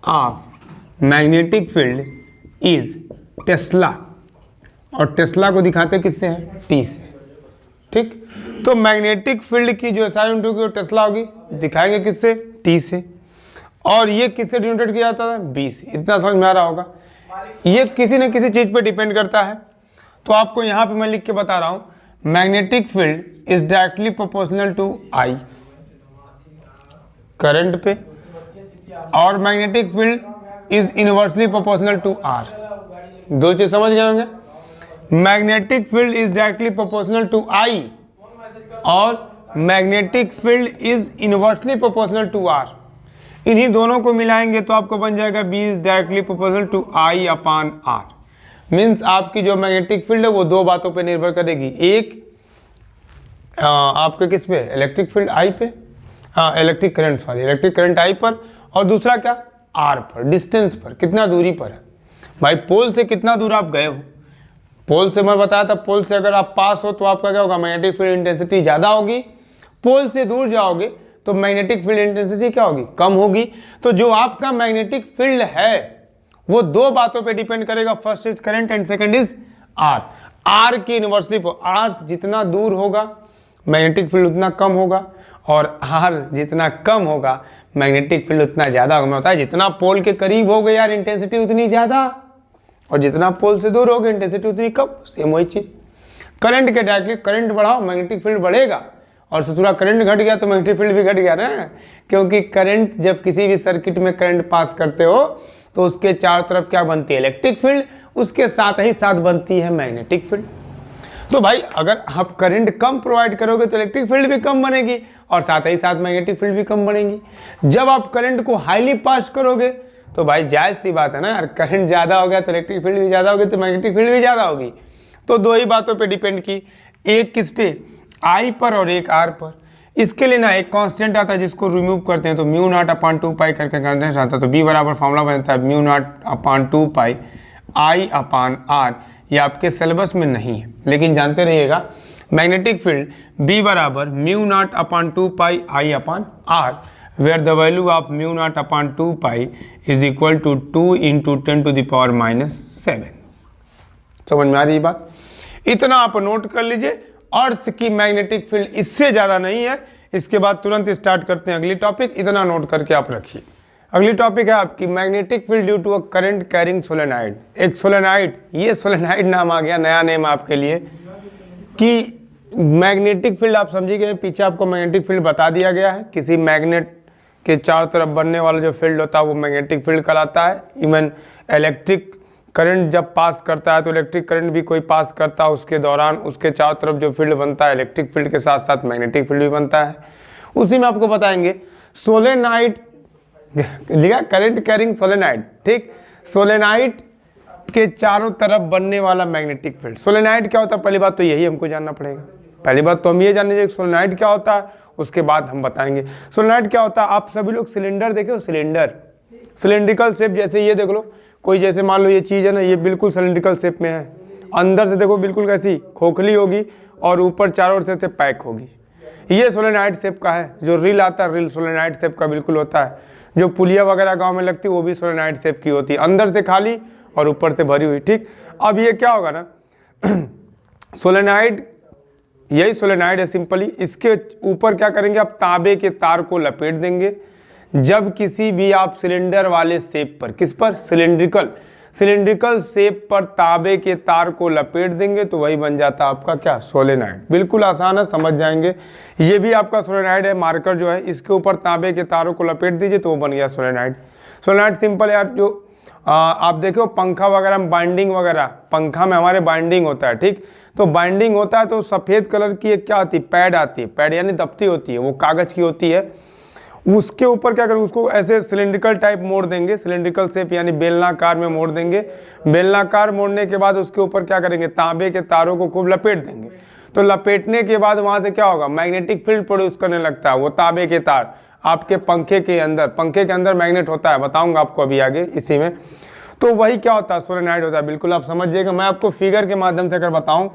Speaker 1: of magnetic field is Tesla, और टेस्ला को दिखाते किससे हैं, टी से। ठीक, तो मैग्नेटिक फील्ड की जो एसआई यूनिट होगी वो टेस्ला होगी, दिखाएंगे किससे, टी से। और ये किससे डिनोटेड किया जाता है, बी से। इतना समझ में आ रहा होगा। ये किसी न किसी चीज पे डिपेंड करता है। तो आपको यहाँ पे मैं लिख के बता रहा हूँ, magnetic field is directly proportional to I, current पे, और magnetic field is inversely proportional to r. दो चीज समझ गए होंगे। Magnetic field is directly proportional to I और magnetic field is inversely proportional to r. इन्हीं दोनों को मिलाएंगे तो आपको बन जाएगा B is directly proportional to I upon r. Means आपकी जो मैग्नेटिक फील्ड है वो दो बातों पे निर्भर करेगी। एक आपके किस पे, इलेक्ट्रिक फील्ड आई पे, हाँ electric current, sorry electric current I पर, और दूसरा क्या आर पर, डिस्टेंस पर, कितना दूरी पर है। भाई पोल से कितना दूर आप गए हो, पोल से मैं बताया था, पोल से अगर आप पास हो तो आपका क्या होगा, मैग्नेटिक फील्ड इंटेंसिटी ज़्यादा होगी। पोल से दूर जाओगे तो मैग्नेटिक फील्ड इंटेंसिटी क्या होगी, कम होगी। तो जो आपका मैग्नेटिक फील्ड है वो दो बातों पे डिपेंड करेगा, first is current and second is r. R की इन्वर्सली आर जितना दूर होगा मैग्नेटिक फील्ड उतना कम होगा, और आर जितना कम होगा मैग्नेटिक फील्ड उतना ज़्यादा होगा। मैं बताया जितना पोल के करीब हो गए यार इंटेंसिटी उतनी ज़्यादा, और जितना पोल से दूर हो गए इंटेंसिटी उतनी कम, सेम वही चीज़। करंट के डायरेक्टली करंट बढ़ाओ मैग्नेटिक फील्ड बढ़ेगा, और ससुरा करंट घट गया तो मैग्नेटिक फील्ड भी घट गया ना, क्योंकि करंट जब किसी भी सर्किट में करंट पास करते हो तो उसके चारों तरफ क्या बनती है, इलेक्ट्रिक फील्ड, उसके साथ ही साथ बनती है मैग्नेटिक फील्ड। तो भाई अगर आप करंट कम प्रोवाइड करोगे तो इलेक्ट्रिक फील्ड भी कम बनेगी, और साथ ही साथ मैग्नेटिक फील्ड भी कम बनेगी। जब आप करंट को हाईली पास करोगे तो भाई जायज़ सी बात है ना यार, करंट ज़्यादा हो गया तो इलेक्ट्रिक फील्ड भी ज़्यादा होगी, तो मैग्नेटिक फील्ड भी ज़्यादा होगी। तो दो ही बातों पे डिपेंड की, एक किस पे, आई पर, और एक आर पर। इसके लिए ना एक कांस्टेंट आता है जिसको रिमूव करते हैं तो म्यू नॉट अपॉन 2 पाई करके कांस्टेंट आता है, तो बी बराबर फॉर्मूला बनता है mu naught upon 2 pi I upon r. ये आपके सिलेबस में नहीं है लेकिन जानते रहिएगा, मैग्नेटिक फील्ड बी बराबर mu naught upon 2 pi I upon r, where the value of mu naught upon 2 pi is equal to 2 into 10 to the power -7। समझ में आ रही बात? इतना आप नोट कर लीजिए। अर्थ की मैग्नेटिक फील्ड इससे ज़्यादा नहीं है। इसके बाद तुरंत स्टार्ट करते हैं अगली टॉपिक, इतना नोट करके आप रखिए। अगली टॉपिक है आपकी magnetic field due to a current carrying solenoid. एक सोलेनाइड, ये सोलेनाइड नाम आ गया, नया नेम आपके लिए, कि मैग्नेटिक फील्ड आप समझिए, पीछे आपको मैग्नेटिक फील्ड बता दिया गया है। किसी मैग्नेट के चारों तरफ बनने वाला जो फील्ड होता है वो मैग्नेटिक फील्ड कहलाता है। इवन इलेक्ट्रिक करंट जब पास करता है तो इलेक्ट्रिक करंट भी कोई पास करता है, उसके दौरान उसके चारों तरफ जो फील्ड बनता है इलेक्ट्रिक फील्ड के साथ साथ मैग्नेटिक फील्ड भी बनता है। उसी में आपको बताएंगे सोलेनाइड, लिखा करंट कैरिंग सोलेनाइड, ठीक, सोलेनाइड के चारों तरफ बनने वाला मैग्नेटिक फील्ड। सोलेनाइड क्या होता है, पहली बात तो यही हमको जानना पड़ेगा। पहली बात तो हम ये जानने चाहिए सोलेनाइड क्या होता है, उसके बाद हम बताएंगे सोलेनाइड क्या होता है। आप सभी लोग सिलेंडर देखे हो, सिलेंडर, सिलेंड्रिकल शेप, जैसे ये देख लो, कोई जैसे मान लो ये चीज़ है ना, ये बिल्कुल सिलेंड्रिकल शेप में है, अंदर से देखो बिल्कुल कैसी खोखली होगी और ऊपर चारों ओर से पैक होगी। ये सोलेनाइड शेप का है। जो रील आता है, रील सोलेनाइड शेप का बिल्कुल होता है। जो पुलिया वगैरह गांव में लगती है वो भी सोलेनाइड शेप की होती है, अंदर से खाली और ऊपर से भरी हुई, ठीक। अब ये क्या होगा ना सोलेनाइड, यही सोलेनाइड है सिंपली। इसके ऊपर क्या करेंगे, आप तांबे के तार को लपेट देंगे। जब किसी भी आप सिलेंडर वाले शेप पर, किस पर, सिलेंड्रिकल शेप पर तांबे के तार को लपेट देंगे तो वही बन जाता है आपका क्या, सोलेनाइड। बिल्कुल आसान है, समझ जाएंगे। ये भी आपका सोलेनाइड है, मार्कर जो है इसके ऊपर तांबे के तारों को लपेट दीजिए तो वो बन गया सोलेनाइड। सोलेनाइड सिंपल यार, जो आप देखो पंखा वगैरह में बाइंडिंग वगैरह, पंखा में हमारे बाइंडिंग होता है, ठीक। तो बाइंडिंग होता है तो सफ़ेद कलर की एक क्या आती है, पैड आती है, पैड यानी दफ्ती होती है, वो कागज़ की होती है। उसके ऊपर क्या करेंगे, उसको ऐसे सिलेंड्रिकल टाइप मोड़ देंगे, सिलेंड्रिकल शेप यानी बेलनाकार में मोड़ देंगे। बेलनाकार मोड़ने के बाद उसके ऊपर क्या करेंगे, तांबे के तारों को खूब लपेट देंगे। तो लपेटने के बाद वहाँ से क्या होगा, मैग्नेटिक फील्ड प्रोड्यूस करने लगता है वो तांबे के तार आपके पंखे के अंदर मैग्नेट होता है, बताऊंगा आपको अभी आगे इसी में। तो वही क्या होता है, सोलेनाइड होता है। बिल्कुल आप समझ जाइएगा। मैं आपको फिगर के माध्यम से अगर बताऊं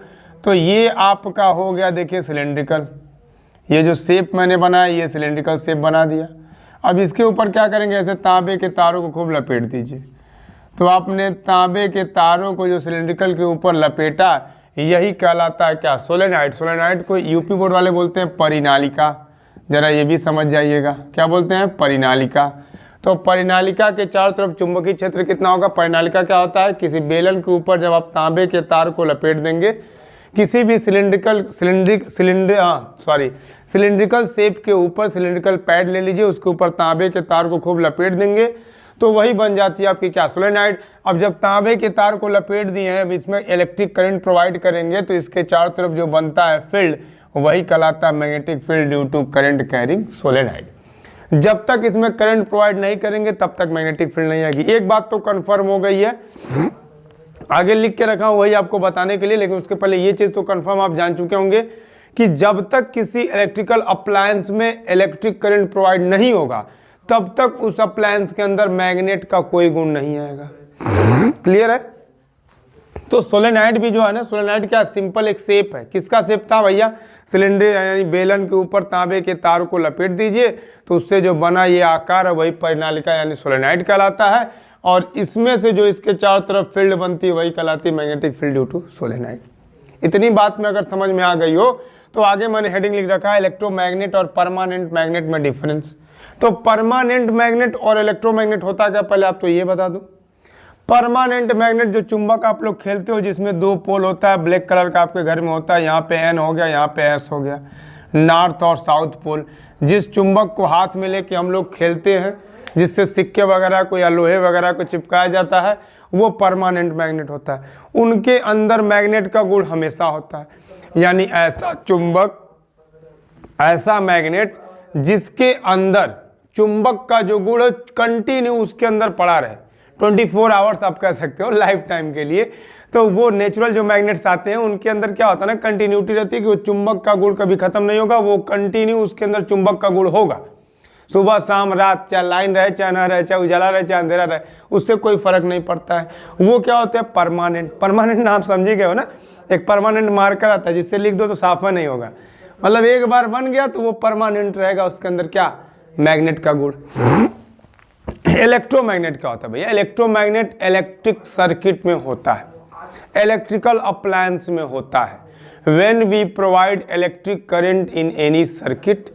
Speaker 1: तो ये आपका हो गया, देखिए सिलेंड्रिकल, ये जो शेप मैंने बनाया ये सिलेंड्रिकल शेप बना दिया। अब इसके ऊपर क्या करेंगे, ऐसे तांबे के तारों को खूब लपेट दीजिए। तो आपने तांबे के तारों को जो सिलेंड्रिकल के ऊपर लपेटा, यही कहलाता है क्या, सोलेनाइड। सोलेनाइड को यूपी बोर्ड वाले बोलते हैं परिनालिका। जरा ये भी समझ जाइएगा, क्या बोलते हैं, परिनालिका। तो परिनालिका के चारों तरफ चुंबकीय क्षेत्र कितना होगा। परिनालिका क्या होता है, किसी बेलन के ऊपर जब आप तांबे के तार को लपेट देंगे, किसी भी सिलेंड्रिकल शेप के ऊपर सिलेंड्रिकल पैड ले लीजिए, उसके ऊपर तांबे के तार को खूब लपेट देंगे तो वही बन जाती है आपकी क्या, सोलेनाइड। अब जब तांबे के तार को लपेट दिए हैं, अब इसमें इलेक्ट्रिक करंट प्रोवाइड करेंगे तो इसके चारों तरफ जो बनता है फील्ड वही कहलाता है magnetic field due to current carrying solenoid. जब तक इसमें करंट प्रोवाइड नहीं करेंगे तब तक मैग्नेटिक फील्ड नहीं आएगी। एक बात तो कंफर्म हो गई है, आगे लिख के रखा हूँ वही आपको बताने के लिए, लेकिन उसके पहले ये चीज़ तो कंफर्म आप जान चुके होंगे कि जब तक किसी इलेक्ट्रिकल अप्लायंस में इलेक्ट्रिक करंट प्रोवाइड नहीं होगा तब तक उस अप्लायंस के अंदर मैग्नेट का कोई गुण नहीं आएगा। क्लियर है? तो सोलेनाइड भी जो है ना, सोलेनाइड क्या सिंपल एक शेप है। किसका शेप था भैया? सिलेंडर यानी बेलन के ऊपर तांबे के तार को लपेट दीजिए तो उससे जो बना ये आकार है वही परिनालिका यानी सोलेनाइड कहलाता है। और इसमें से जो इसके चारों तरफ फील्ड बनती है वही कहलाती है magnetic field due to solenoid. इतनी बात में अगर समझ में आ गई हो तो आगे मैंने हेडिंग लिख रखा है इलेक्ट्रोमैग्नेट और परमानेंट मैग्नेट में डिफरेंस। तो परमानेंट मैग्नेट और इलेक्ट्रोमैग्नेट होता क्या, पहले आप तो ये बता दो। परमानेंट मैग्नेट जो चुंबक आप लोग खेलते हो जिसमें दो पोल होता है, ब्लैक कलर का आपके घर में होता है, यहाँ पे एन हो गया, यहाँ पे एस हो गया, नॉर्थ और साउथ पोल। जिस चुंबक को हाथ में लेके हम लोग खेलते हैं जिससे सिक्के वगैरह को या लोहे वगैरह को चिपकाया जाता है वो परमानेंट मैग्नेट होता है। उनके अंदर मैग्नेट का गुण हमेशा होता है, यानी ऐसा चुंबक, ऐसा मैग्नेट जिसके अंदर चुंबक का जो गुण कंटिन्यू उसके अंदर पड़ा रहे, 24 आवर्स आप कह सकते हो, लाइफ टाइम के लिए। तो वो नेचुरल जो मैग्नेट्स आते हैं उनके अंदर क्या होता है ना, कंटिन्यूटी रहती है कि वो चुंबक का गुण कभी खत्म नहीं होगा, वो कंटिन्यू उसके अंदर चुंबक का गुण होगा। सुबह शाम रात चाहे लाइन रहे चाहे ना रहे, चाहे उजाला रहे चाहे अंधेरा रहे, उससे कोई फर्क नहीं पड़ता है। वो क्या होते हैं? परमानेंट। परमानेंट नाम समझे गए हो ना, एक परमानेंट मार्कर आता है जिससे लिख दो तो साफ में नहीं होगा, मतलब एक बार बन गया तो वो परमानेंट रहेगा, उसके अंदर क्या मैग्नेट का गुण। इलेक्ट्रोमैग्नेट क्या होता है भैया? इलेक्ट्रोमैग्नेट इलेक्ट्रिक सर्किट में होता है, इलेक्ट्रिकल अप्लायंस में होता है। When we provide electric current in any circuit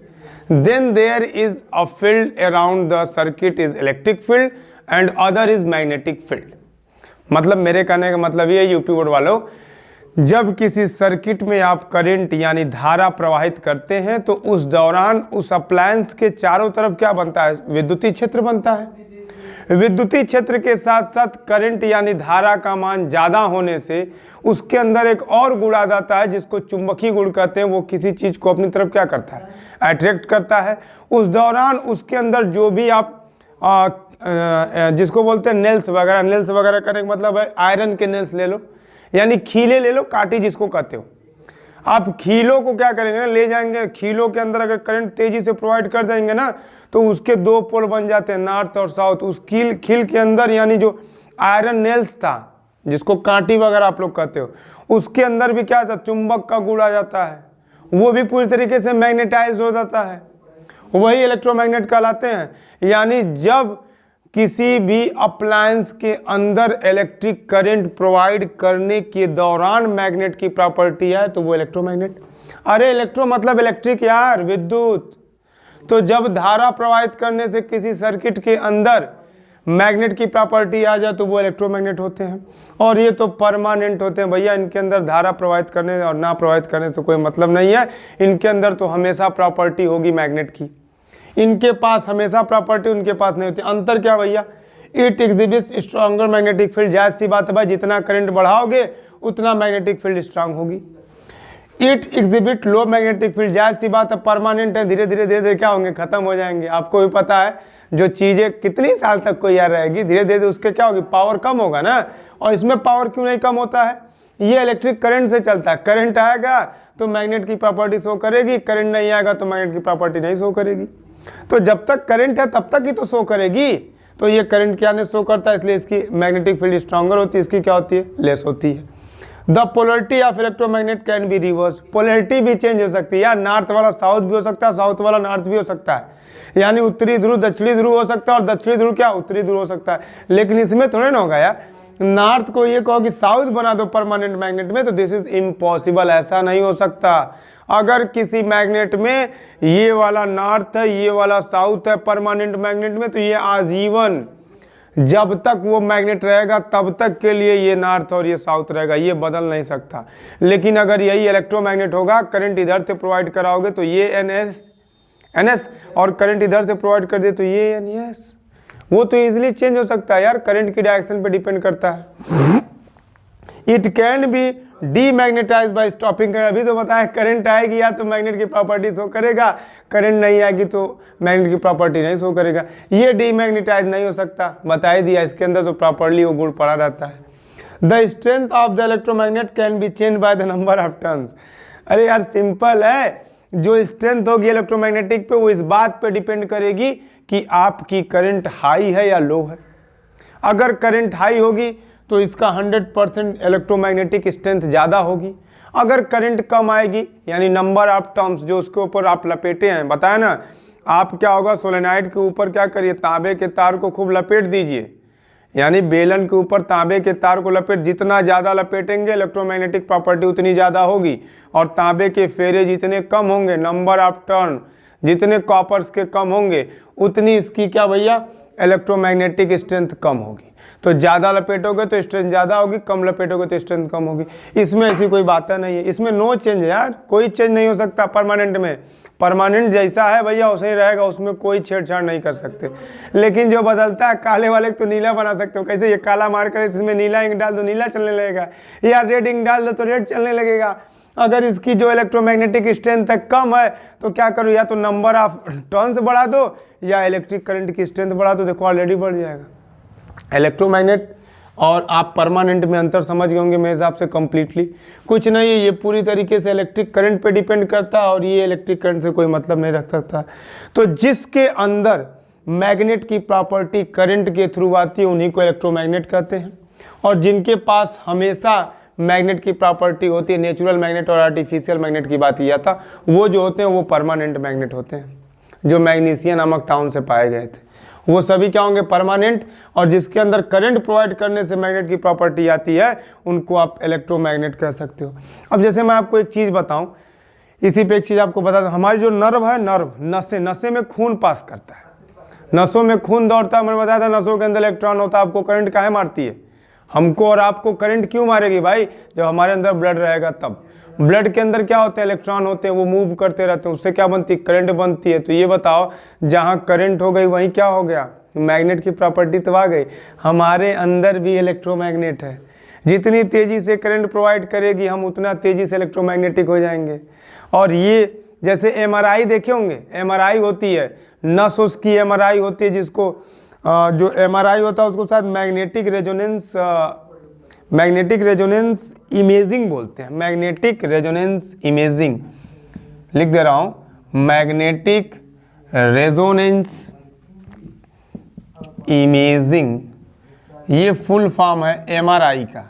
Speaker 1: then there is a field around the circuit is electric field and other is magnetic field। मतलब मेरे कहने का मतलब ये यूपी बोर्ड वालों, जब किसी सर्किट में आप करंट यानी धारा प्रवाहित करते हैं तो उस दौरान उस अप्लायंस के चारों तरफ क्या बनता है? विद्युतीय क्षेत्र बनता है। विद्युतीय क्षेत्र के साथ साथ करंट यानी धारा का मान ज़्यादा होने से उसके अंदर एक और गुण आ जाता है जिसको चुंबकीय गुण कहते हैं। वो किसी चीज़ को अपनी तरफ क्या करता है? अट्रैक्ट करता है। उस दौरान उसके अंदर जो भी आप जिसको बोलते हैं नेल्स वगैरह, नेल्स वगैरह करने का मतलब है आयरन के नेल्स ले लो, यानी खीले ले लो, काटी जिसको कहते हो। आप खीलों को क्या करेंगे ना, ले जाएंगे, खीलों के अंदर अगर करंट तेजी से प्रोवाइड कर देंगे ना तो उसके दो पोल बन जाते हैं, नॉर्थ और साउथ। उस खील के अंदर यानी जो आयरन नेल्स था जिसको कांटी वगैरह आप लोग कहते हो, उसके अंदर भी क्या था? चुंबक का गुण आ जाता है, वो भी पूरी तरीके से मैग्नेटाइज हो जाता है, वही इलेक्ट्रोमैग्नेट कहलाते हैं। यानी जब किसी भी अप्लायंस के अंदर इलेक्ट्रिक करंट प्रोवाइड करने के दौरान मैग्नेट की प्रॉपर्टी है तो वो इलेक्ट्रोमैग्नेट। अरे इलेक्ट्रो मतलब इलेक्ट्रिक यार, विद्युत। तो जब धारा प्रवाहित करने से किसी सर्किट के अंदर मैग्नेट की प्रॉपर्टी आ जाए तो वो इलेक्ट्रोमैग्नेट होते हैं। और ये तो परमानेंट होते हैं भैया, इनके अंदर धारा प्रवाहित करने और ना प्रवाहित करने से कोई मतलब नहीं है, इनके अंदर तो हमेशा प्रॉपर्टी होगी मैग्नेट की। इनके पास हमेशा प्रॉपर्टी उनके पास नहीं होती। अंतर क्या भैया? It exhibits stronger magnetic field. जाहिर सी बात है भाई, जितना करंट बढ़ाओगे उतना मैग्नेटिक फील्ड स्ट्रांग होगी। It exhibit low magnetic field. जाहिर सी बात है, परमानेंट है, धीरे धीरे क्या होंगे? खत्म हो जाएंगे। आपको भी पता है जो चीज़ें कितनी साल तक को याद रहेगी, धीरे धीरे उसके क्या होगी? पावर कम होगा ना। और इसमें पावर क्यों नहीं कम होता है? ये इलेक्ट्रिक करंट से चलता है। करंट आएगा तो मैग्नेट की प्रॉपर्टी शो करेगी, करंट नहीं आएगा तो मैग्नेट की प्रॉपर्टी नहीं शो करेगी। तो जब तक करंट है तब तक ही तो शो करेगी। तो ये करंट क्या ने शो करता है, इसलिए इसकी मैग्नेटिक फील्ड स्ट्रॉन्गर होती है, इसकी क्या होती है? लेस होती है। The polarity of electromagnet can be reverse. Polarity भी चेंज हो सकती है यार, नॉर्थ वाला साउथ भी हो सकता है, साउथ वाला नॉर्थ भी हो सकता है। यानी उत्तरी ध्रुव दक्षिणी ध्रुव हो सकता है और दक्षिणी ध्रुव क्या उत्तरी ध्रुव हो सकता है। लेकिन इसमें थोड़े ना होगा यार, नॉर्थ को ये कहो कि साउथ बना दो परमानेंट मैग्नेट में, तो दिस इज इम्पॉसिबल, ऐसा नहीं हो सकता। अगर किसी मैग्नेट में ये वाला नॉर्थ है, ये वाला साउथ है परमानेंट मैग्नेट में, तो ये आजीवन जब तक वो मैग्नेट रहेगा तब तक के लिए ये नॉर्थ और ये साउथ रहेगा, ये बदल नहीं सकता। लेकिन अगर यही इलेक्ट्रोमैग्नेट होगा, करंट इधर से प्रोवाइड कराओगे तो ये NS और करंट इधर से प्रोवाइड कर दे तो ये NS, वो तो इजीली चेंज हो सकता है यार, करंट की डायरेक्शन पे डिपेंड करता है। It can be demagnetise by stopping current. अभी तो बताया करंट आएगी या तो मैग्नेट की प्रॉपर्टी शो करेगा, करंट नहीं आएगी तो मैग्नेट की प्रॉपर्टी नहीं शो करेगा। ये डीमैग्नेटाइज नहीं हो सकता, बता ही दिया, इसके अंदर तो प्रॉपर्ली वो गुण पड़ा रहता है। The strength of the electromagnet can be change by the number of turns. अरे यार सिंपल है, जो स्ट्रेंथ होगी इलेक्ट्रोमैग्नेटिक पे वो इस बात पे डिपेंड करेगी कि आपकी करंट हाई है या लो है। अगर करंट हाई होगी तो इसका 100% इलेक्ट्रोमैग्नेटिक स्ट्रेंथ ज़्यादा होगी। अगर करंट कम आएगी यानी नंबर ऑफ टर्म्स जो उसके ऊपर आप लपेटे हैं, बताया ना आप, क्या होगा सोलेनॉइड के ऊपर क्या करिए, तांबे के तार को खूब लपेट दीजिए, यानी बेलन के ऊपर तांबे के तार को लपेट, जितना ज़्यादा लपेटेंगे इलेक्ट्रोमैग्नेटिक प्रॉपर्टी उतनी ज़्यादा होगी, और तांबे के फेरे जितने कम होंगे, नंबर ऑफ टर्न जितने कॉपर्स के कम होंगे, उतनी इसकी क्या भैया इलेक्ट्रोमैग्नेटिक स्ट्रेंथ कम होगी। तो ज़्यादा लपेटोगे तो स्ट्रेंथ ज़्यादा होगी, कम लपेटोगे तो स्ट्रेंथ कम होगी। इसमें ऐसी कोई बात नहीं है, इसमें नो चेंज है यार, कोई चेंज नहीं हो सकता परमानेंट में। परमानेंट जैसा है भैया वैसे ही रहेगा, उसमें कोई छेड़छाड़ नहीं कर सकते। लेकिन जो बदलता है, काले वाले तो नीला बना सकते हो, कैसे ये काला मार कर इसमें नीला इंक डाल दो नीला चलने लगेगा, या रेड इंक डाल दो तो रेड चलने लगेगा। अगर इसकी जो इलेक्ट्रोमैग्नेटिक स्ट्रेंथ है कम है तो क्या करो, या तो नंबर ऑफ टर्न्स बढ़ा दो या इलेक्ट्रिक करंट की स्ट्रेंथ बढ़ा दो, देखो ऑलरेडी बढ़ जाएगा। इलेक्ट्रोमैग्नेट और आप परमानेंट में अंतर समझ गए होंगे मेरे हिसाब से कम्प्लीटली। कुछ नहीं है, ये पूरी तरीके से इलेक्ट्रिक करंट पे डिपेंड करता है और ये इलेक्ट्रिक करंट से कोई मतलब नहीं रख सकता। तो जिसके अंदर मैग्नेट की प्रॉपर्टी करंट के थ्रू आती है उन्हीं को इलेक्ट्रोमैग्नेट कहते हैं, और जिनके पास हमेशा मैग्नेट की प्रॉपर्टी होती है, नेचुरल मैग्नेट और आर्टिफिशियल मैग्नेट की बात किया था, वो जो होते हैं वो परमानेंट मैग्नेट होते हैं, जो मैग्नीशिया नामक टाउन से पाए गए थे। वो सभी क्या होंगे, परमानेंट, और जिसके अंदर करंट प्रोवाइड करने से मैग्नेट की प्रॉपर्टी आती है उनको आप इलेक्ट्रोमैग्नेट कह सकते हो। अब जैसे मैं आपको एक चीज़ बताऊं, इसी पे एक चीज़ आपको बता दूं, हमारी जो नर्व है, नर्व नसें में खून पास करता है, नसों में खून दौड़ता है। मैंने बताया था नसों के अंदर इलेक्ट्रॉन होता है। आपको करंट काहे मारती है, हमको और आपको करंट क्यों मारेगी भाई, जब हमारे अंदर ब्लड रहेगा तब। ब्लड के अंदर क्या होते हैं, इलेक्ट्रॉन होते हैं, वो मूव करते रहते हैं, उससे क्या बनती है, करंट बनती है। तो ये बताओ, जहाँ करंट हो गई वहीं क्या हो गया, मैग्नेट की प्रॉपर्टी तो आ गई। हमारे अंदर भी इलेक्ट्रोमैग्नेट है, जितनी तेज़ी से करंट प्रोवाइड करेगी हम उतना तेज़ी से इलेक्ट्रोमैग्नेटिक हो जाएंगे। और ये जैसे MRI देखे होंगे, MRI होती है, नस उसकी MRI होती है, जिसको जो MRI होता है उसको शायद मैग्नेटिक रेजोनेंस इमेजिंग बोलते हैं, मैग्नेटिक रेजोनेंस इमेजिंग लिख दे रहा हूँ, मैग्नेटिक रेजोनेंस इमेजिंग, ये फुल फॉर्म है MRI का।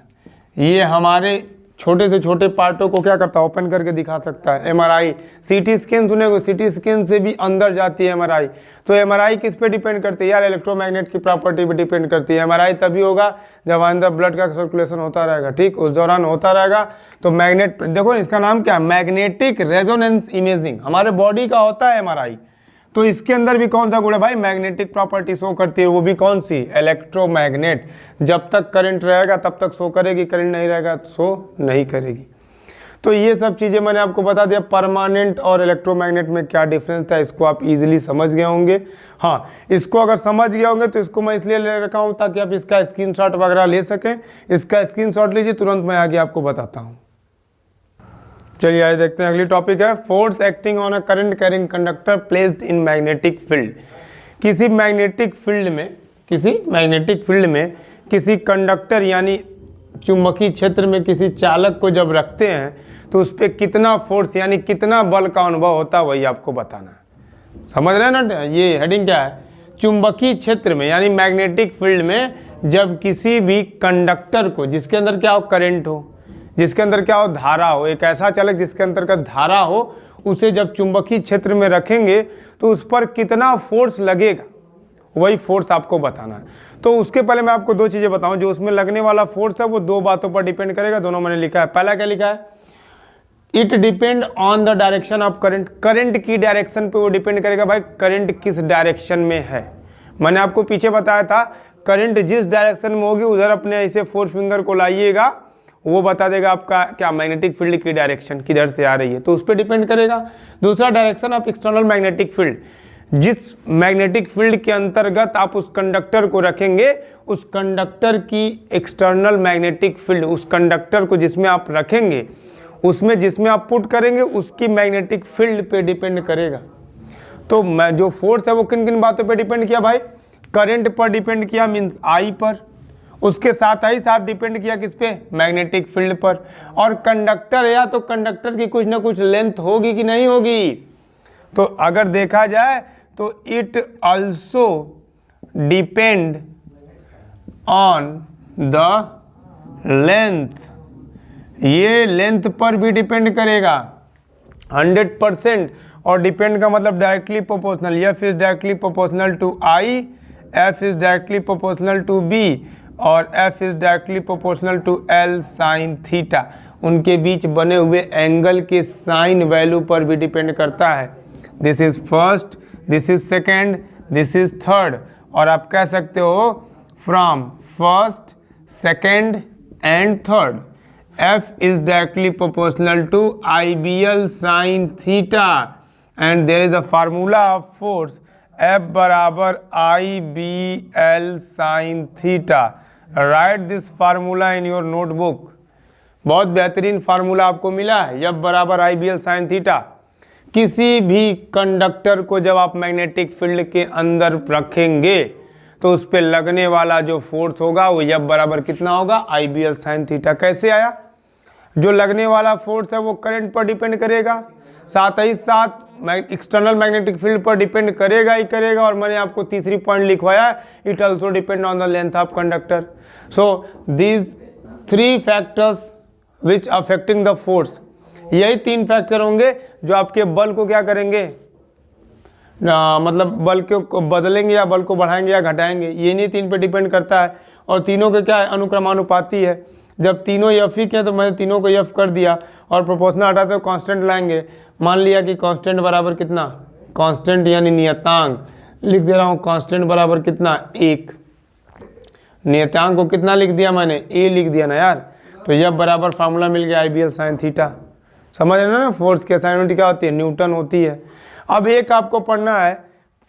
Speaker 1: ये हमारे छोटे से छोटे पार्टों को क्या करता है, ओपन करके दिखा सकता है। MRI, CT स्कैन सुनेंगे, CT स्कैन से भी अंदर जाती है MRI। तो MRI किस पे डिपेंड करती है यार, इलेक्ट्रोमैग्नेट की प्रॉपर्टी पे डिपेंड करती है। MRI तभी होगा जब हमारे अंदर ब्लड का सर्कुलेशन होता रहेगा, ठीक, उस दौरान होता रहेगा। तो मैग्नेट, देखो इसका नाम क्या है, मैग्नेटिक रेजोनेंस इमेजिंग, हमारे बॉडी का होता है MRI। तो इसके अंदर भी कौन सा गुण है भाई, मैग्नेटिक प्रॉपर्टी शो करती है, वो भी कौन सी, इलेक्ट्रोमैग्नेट। जब तक करंट रहेगा तब तक शो करेगी, करंट नहीं रहेगा तो शो नहीं करेगी। तो ये सब चीज़ें मैंने आपको बता दिया, परमानेंट और इलेक्ट्रोमैग्नेट में क्या डिफरेंस था, इसको आप इजीली समझ गए होंगे। हाँ, इसको अगर समझ गए होंगे तो इसको मैं इसलिए ले रखा हूँ ताकि आप इसका स्क्रीनशॉट वगैरह ले सकें। इसका स्क्रीनशॉट लीजिए, तुरंत मैं आगे आपको बताता हूँ। चलिए आइए देखते हैं, अगली टॉपिक है force acting on a current carrying conductor placed in magnetic field. किसी मैग्नेटिक फील्ड में किसी कंडक्टर यानी चुंबकीय क्षेत्र में किसी चालक को जब रखते हैं तो उस पर कितना फोर्स यानी कितना बल का अनुभव होता है वही आपको बताना है। समझ रहे हैं ना, ये हेडिंग क्या है, चुंबकीय क्षेत्र में यानी मैग्नेटिक फील्ड में जब किसी भी कंडक्टर को, जिसके अंदर क्या हो, करंट हो, जिसके अंदर क्या हो, धारा हो, एक ऐसा चालक जिसके अंतर्गत धारा हो, उसे जब चुंबकीय क्षेत्र में रखेंगे तो उस पर कितना फोर्स लगेगा वही फोर्स आपको बताना है। तो उसके पहले मैं आपको दो चीज़ें बताऊं, जो उसमें लगने वाला फोर्स है वो दो बातों पर डिपेंड करेगा, दोनों मैंने लिखा है। पहला क्या लिखा है, it depend on the direction of current, current की डायरेक्शन पे वो डिपेंड करेगा भाई, करंट किस डायरेक्शन में है। मैंने आपको पीछे बताया था, करंट जिस डायरेक्शन में होगी उधर अपने ऐसे 4 फिंगर को लाइएगा, वो बता देगा आपका क्या मैग्नेटिक फील्ड की डायरेक्शन किधर से आ रही है, तो उस पर डिपेंड करेगा। दूसरा, direction of external magnetic field, जिस मैग्नेटिक फील्ड के अंतर्गत आप उस कंडक्टर को रखेंगे, उस कंडक्टर की एक्सटर्नल मैग्नेटिक फील्ड, उस कंडक्टर को जिसमें आप रखेंगे उसमें जिसमें आप पुट करेंगे उसकी मैग्नेटिक फील्ड पे डिपेंड करेगा। तो जो फोर्स है वो किन किन बातों पे डिपेंड किया भाई, करंट पर डिपेंड किया मीन्स I पर, उसके साथ ही साथ डिपेंड किया किस पे, मैग्नेटिक फील्ड पर। और कंडक्टर है तो कंडक्टर की कुछ ना कुछ लेंथ होगी कि नहीं होगी। तो अगर देखा जाए तो it also depend on the length, ये लेंथ पर भी डिपेंड करेगा 100%। और डिपेंड का मतलब directly proportional, F is directly proportional to I, F is directly proportional to B, और F is directly proportional to l sine theta. उनके बीच बने हुए एंगल के साइन वैल्यू पर भी डिपेंड करता है। This is first, this is second, this is third. और आप कह सकते हो from first, second and third, F is directly proportional to IBL sine theta and there is a formula of force F बराबर IBL sine theta. Write this formula in your notebook. बहुत बेहतरीन formula आपको मिला है, F बराबर IBL sine theta. किसी भी conductor को जब आप मैग्नेटिक फील्ड के अंदर रखेंगे तो उस पर लगने वाला जो फोर्स होगा वो F बराबर कितना होगा, IBL साइन थीटा। कैसे आया? जो लगने वाला फोर्स है वो करंट पर डिपेंड करेगा, साथ ही साथ एक्सटर्नल मैग्नेटिक फील्ड पर डिपेंड करेगा ही करेगा। और मैंने आपको तीसरी पॉइंट लिखवाया, it also depend on the length of conductor. So these 3 factors which affecting the force, यही 3 फैक्टर होंगे जो आपके बल को क्या करेंगे, मतलब बल को बदलेंगे या बल को बढ़ाएंगे या घटाएंगे, ये नहीं 3 पे डिपेंड करता है। और तीनों के क्या है, अनुक्रमानुपाती है। जब तीनों एफ ही के तो मैंने तीनों को एफ कर दिया और प्रोपोर्शनल हटाते तो कांस्टेंट लाएंगे। मान लिया कि कांस्टेंट बराबर कितना, कांस्टेंट यानी नियतांक लिख दे रहा हूँ, कांस्टेंट बराबर कितना 1, नियतांक को कितना लिख दिया मैंने, ए लिख दिया ना यार। तो यह बराबर फार्मूला मिल गया IBL साइन थीटा। समझ रहे ना, फोर्स की असाइनमेंट क्या होती है, न्यूटन होती है। अब एक आपको पढ़ना है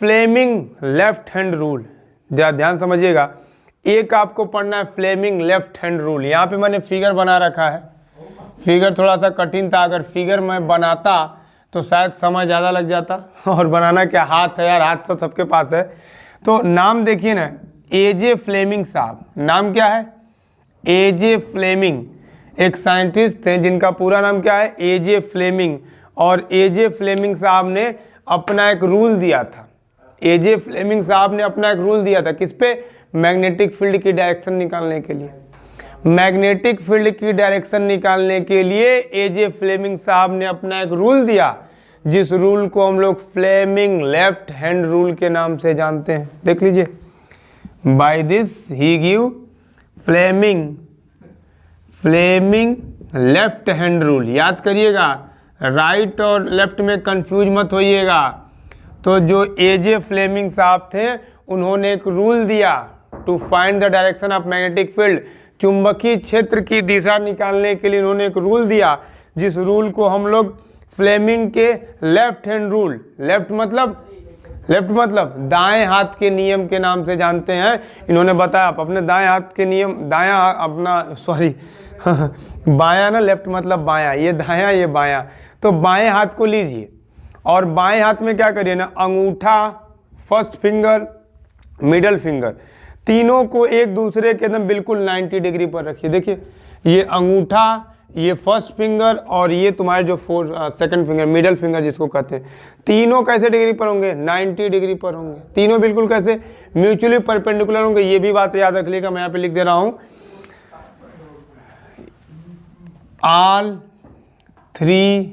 Speaker 1: फ्लेमिंग लेफ्ट हैंड रूल, जरा ध्यान समझिएगा। एक आपको पढ़ना है फ्लेमिंग लेफ्ट हैंड रूल। यहाँ पे मैंने फिगर बना रखा है, फिगर थोड़ा सा कठिन था, अगर फिगर मैं बनाता तो शायद समय ज़्यादा लग जाता। और बनाना क्या, हाथ है यार, हाथ तो सबके पास है। तो नाम देखिए ना, AJ फ्लेमिंग साहब। नाम क्या है, AJ फ्लेमिंग। एक साइंटिस्ट थे जिनका पूरा नाम क्या है, AJ फ्लेमिंग। और AJ फ्लेमिंग साहब ने अपना एक रूल दिया था, AJ फ्लेमिंग साहब ने अपना एक रूल दिया था किस पे, मैग्नेटिक फील्ड की डायरेक्शन निकालने के लिए। मैग्नेटिक फील्ड की डायरेक्शन निकालने के लिए AJ फ्लेमिंग साहब ने अपना एक रूल दिया, जिस रूल को हम लोग फ्लेमिंग लेफ्ट हैंड रूल के नाम से जानते हैं। देख लीजिए, by this he give Fleming left hand rule. याद करिएगा, राइट और लेफ्ट में कंफ्यूज मत होइएगा। तो जो AJ फ्लेमिंग साहब थे उन्होंने एक रूल दिया to find the direction of magnetic field. चुंबकीय क्षेत्र की दिशा निकालने के लिए उन्होंने एक रूल दिया, जिस रूल को हम लोग फ्लेमिंग के लेफ्ट हैंड रूल, लेफ्ट मतलब दाएं हाथ के नियम के नाम से जानते हैं। इन्होंने बताया आप अपने दाएं हाथ के नियम, दायां अपना सॉरी बायां ना, लेफ्ट मतलब बायां, ये दायां ये बायां। तो बाएं हाथ को लीजिए और बाएं हाथ में क्या करिए ना, अंगूठा, फर्स्ट फिंगर, मिडल फिंगर, तीनों को एक दूसरे के एकदम बिल्कुल 90 डिग्री पर रखिए। देखिए, ये अंगूठा, ये फर्स्ट फिंगर और ये तुम्हारे जो सेकंड फिंगर, मिडल फिंगर जिसको कहते हैं, तीनों कैसे डिग्री पर होंगे, 90 डिग्री पर होंगे। तीनों बिल्कुल कैसे, म्यूचुअली परपेंडिकुलर होंगे। ये भी बात याद रख लीजिएगा, मैं यहाँ पे लिख दे रहा हूँ, all 3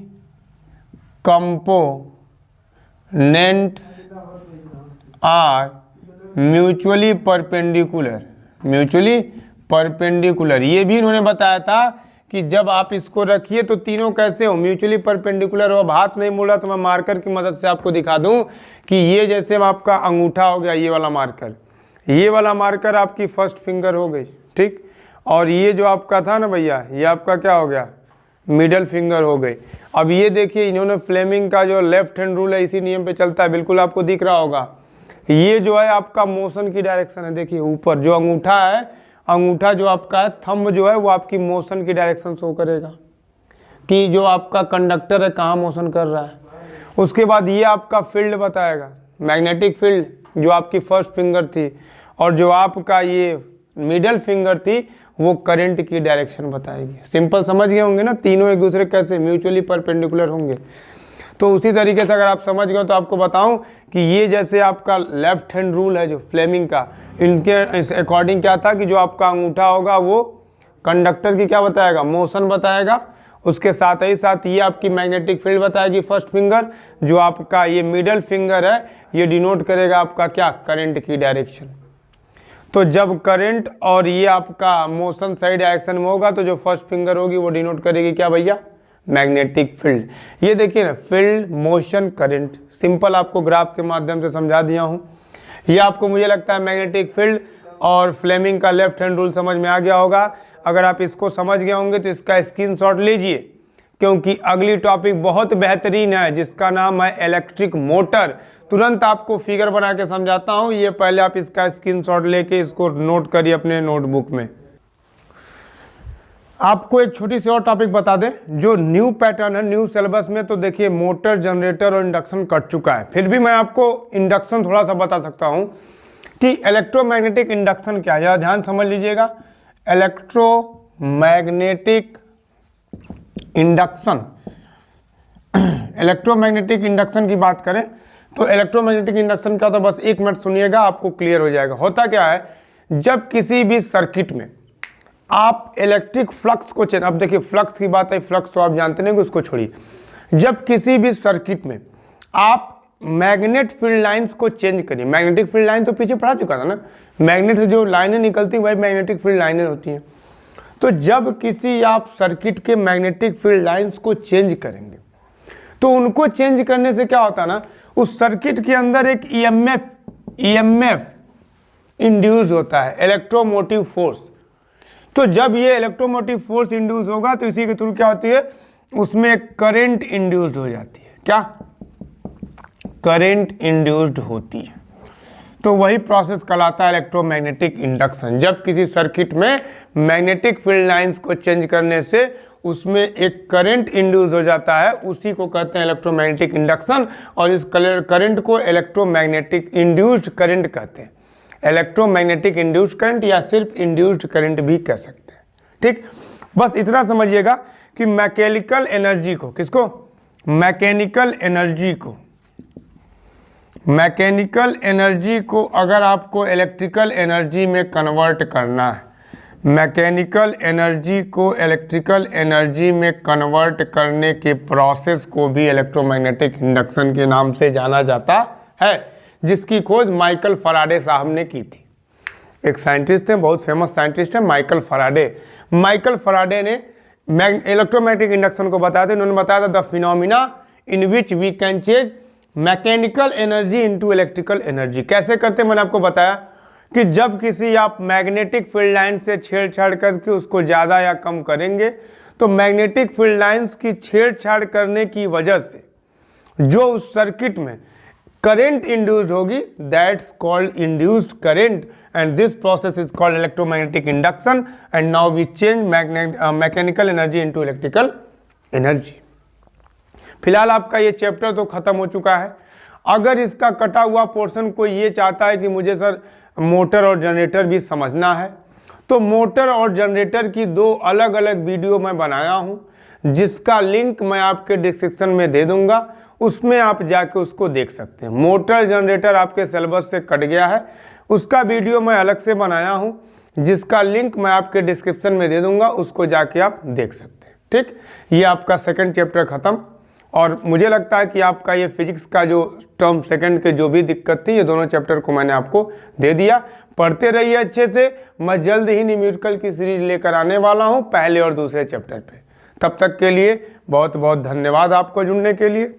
Speaker 1: components are mutually perpendicular. ये भी इन्होंने बताया था कि जब आप इसको रखिए तो तीनों कैसे हो, म्यूचुअली परपेंडिकुलर हो। अब हाथ नहीं मुड़ा तो मैं मार्कर की मदद से आपको दिखा दूं कि ये जैसे आपका अंगूठा हो गया, ये वाला मार्कर आपकी फर्स्ट फिंगर हो गई, ठीक। और ये जो आपका था ना भैया, ये आपका क्या हो गया, मिडल फिंगर हो गई। अब ये देखिए, इन्होंने फ्लेमिंग का जो लेफ्ट हैंड रूल है इसी नियम पे चलता है, बिल्कुल आपको दिख रहा होगा। ये जो है आपका मोशन की डायरेक्शन है। देखिए ऊपर जो अंगूठा है, अंगूठा जो आपका है, थंब जो है वो आपकी मोशन की डायरेक्शन शो करेगा कि जो आपका कंडक्टर है कहाँ मोशन कर रहा है। उसके बाद ये आपका फील्ड बताएगा, मैग्नेटिक फील्ड जो आपकी फर्स्ट फिंगर थी, और जो आपका ये मिडल फिंगर थी वो करंट की डायरेक्शन बताएगी। सिंपल समझ गए होंगे ना, तीनों एक दूसरे कैसे म्यूचुअली परपेंडिकुलर होंगे। तो उसी तरीके से अगर आप समझ गए तो आपको बताऊं कि ये जैसे आपका लेफ्ट हैंड रूल है जो फ्लेमिंग का, इनके अकॉर्डिंग क्या था कि जो आपका अंगूठा होगा वो कंडक्टर की क्या बताएगा, मोशन बताएगा। उसके साथ ही साथ ये आपकी मैग्नेटिक फील्ड बताएगी फर्स्ट फिंगर। जो आपका ये मिडल फिंगर है ये डिनोट करेगा आपका क्या, करंट की डायरेक्शन। तो जब करंट और ये आपका मोशन सही डायरेक्शन में होगा तो जो फर्स्ट फिंगर होगी वो डिनोट करेगी क्या भैया, मैग्नेटिक फील्ड। ये देखिए ना, फील्ड, मोशन, करंट, सिंपल आपको ग्राफ के माध्यम से समझा दिया हूँ। ये आपको मुझे लगता है मैग्नेटिक फील्ड और फ्लेमिंग का लेफ्ट हैंड रूल समझ में आ गया होगा। अगर आप इसको समझ गए होंगे तो इसका स्क्रीनशॉट लीजिए, क्योंकि अगली टॉपिक बहुत बेहतरीन है जिसका नाम है इलेक्ट्रिक मोटर। तुरंत आपको फिगर बना के समझाता हूँ, ये पहले आप इसका स्क्रीनशॉट लेके इसको नोट करिए अपने नोटबुक में। आपको एक छोटी सी और टॉपिक बता दें, जो न्यू पैटर्न है न्यू सिलेबस में, तो देखिए मोटर, जनरेटर और इंडक्शन कट चुका है। फिर भी मैं आपको इंडक्शन थोड़ा सा बता सकता हूं कि इलेक्ट्रोमैग्नेटिक इंडक्शन क्या है, जरा ध्यान समझ लीजिएगा। इलेक्ट्रोमैग्नेटिक इंडक्शन, इलेक्ट्रोमैग्नेटिक इंडक्शन की बात करें तो इलेक्ट्रोमैग्नेटिक इंडक्शन का तो बस 1 मिनट सुनिएगा, आपको क्लियर हो जाएगा। होता क्या है, जब किसी भी सर्किट में आप इलेक्ट्रिक फ्लक्स को चेंज, अब देखिए फ्लक्स की बात है, फ्लक्स तो आप जानते नहीं कि उसको छोड़िए। जब किसी भी सर्किट में आप मैग्नेट फील्ड लाइंस को चेंज करिए, मैग्नेटिक फील्ड लाइन तो पीछे पढ़ा चुका था ना, मैग्नेट से जो लाइनें निकलती वही मैग्नेटिक फील्ड लाइनें होती हैं। तो जब किसी आप सर्किट के मैग्नेटिक फील्ड लाइंस को चेंज करेंगे तो उनको चेंज करने से क्या होता है ना, उस सर्किट के अंदर एक ईएमएफ इंड्यूस होता है, इलेक्ट्रोमोटिव फोर्स। तो जब ये इलेक्ट्रोमोटिव फोर्स इंड्यूस होगा तो इसी के थ्रू क्या होती है, उसमें करंट इंड्यूस्ड हो जाती है। क्या, करंट इंड्यूस्ड होती है। तो वही प्रोसेस कहलाता है इलेक्ट्रोमैग्नेटिक इंडक्शन। जब किसी सर्किट में मैग्नेटिक फील्ड लाइंस को चेंज करने से उसमें एक करंट इंड्यूस हो जाता है, उसी को कहते हैं इलेक्ट्रोमैग्नेटिक इंडक्शन। और इस करंट को इलेक्ट्रोमैग्नेटिक इंड्यूस्ड करंट कहते हैं, इलेक्ट्रोमैग्नेटिक इंड्यूस्ड करंट या सिर्फ इंड्यूस्ड करंट भी कह सकते हैं। ठीक, बस इतना समझिएगा कि मैकेनिकल एनर्जी को, किसको, मैकेनिकल एनर्जी को अगर आपको इलेक्ट्रिकल एनर्जी में कन्वर्ट करना है, मैकेनिकल एनर्जी को इलेक्ट्रिकल एनर्जी में कन्वर्ट करने के प्रोसेस को भी इलेक्ट्रोमैग्नेटिक इंडक्शन के नाम से जाना जाता है, जिसकी खोज माइकल फैराडे साहब ने की थी। एक साइंटिस्ट थे, बहुत फेमस साइंटिस्ट है माइकल फैराडे। माइकल फैराडे ने इलेक्ट्रोमैग्नेटिक इंडक्शन को बताया था। इन्होंने बताया था the phenomena in which we can change mechanical energy into electrical energy. कैसे करते, मैंने आपको बताया कि जब किसी आप मैग्नेटिक फील्ड लाइन से छेड़छाड़ करके उसको ज़्यादा या कम करेंगे तो मैग्नेटिक फील्ड लाइंस की छेड़छाड़ करने की वजह से जो उस सर्किट में करंट इंड्यूस्ड होगी, that's called induced current, and this process is called electromagnetic induction. And now we change mechanical energy into electrical energy. फिलहाल आपका ये चैप्टर तो खत्म हो चुका है। अगर इसका कटा हुआ पोर्शन कोई ये चाहता है कि मुझे सर मोटर और जनरेटर भी समझना है, तो मोटर और जनरेटर की 2 अलग अलग वीडियो मैं बनाया हूँ, जिसका लिंक मैं आपके डिस्क्रिप्शन में दे दूंगा, उसमें आप जाके उसको देख सकते हैं। मोटर जनरेटर आपके सिलेबस से कट गया है, उसका वीडियो मैं अलग से बनाया हूँ, जिसका लिंक मैं आपके डिस्क्रिप्शन में दे दूंगा, उसको जाके आप देख सकते हैं। ठीक, ये आपका सेकंड चैप्टर खत्म। और मुझे लगता है कि आपका ये फिजिक्स का जो टर्म सेकंड के जो भी दिक्कत थी, ये दोनों चैप्टर को मैंने आपको दे दिया। पढ़ते रहिए अच्छे से। मैं जल्द ही न्यूमेरिकल की सीरीज लेकर आने वाला हूँ, पहले और दूसरे चैप्टर पे। तब तक के लिए बहुत बहुत धन्यवाद आपको जुड़ने के लिए।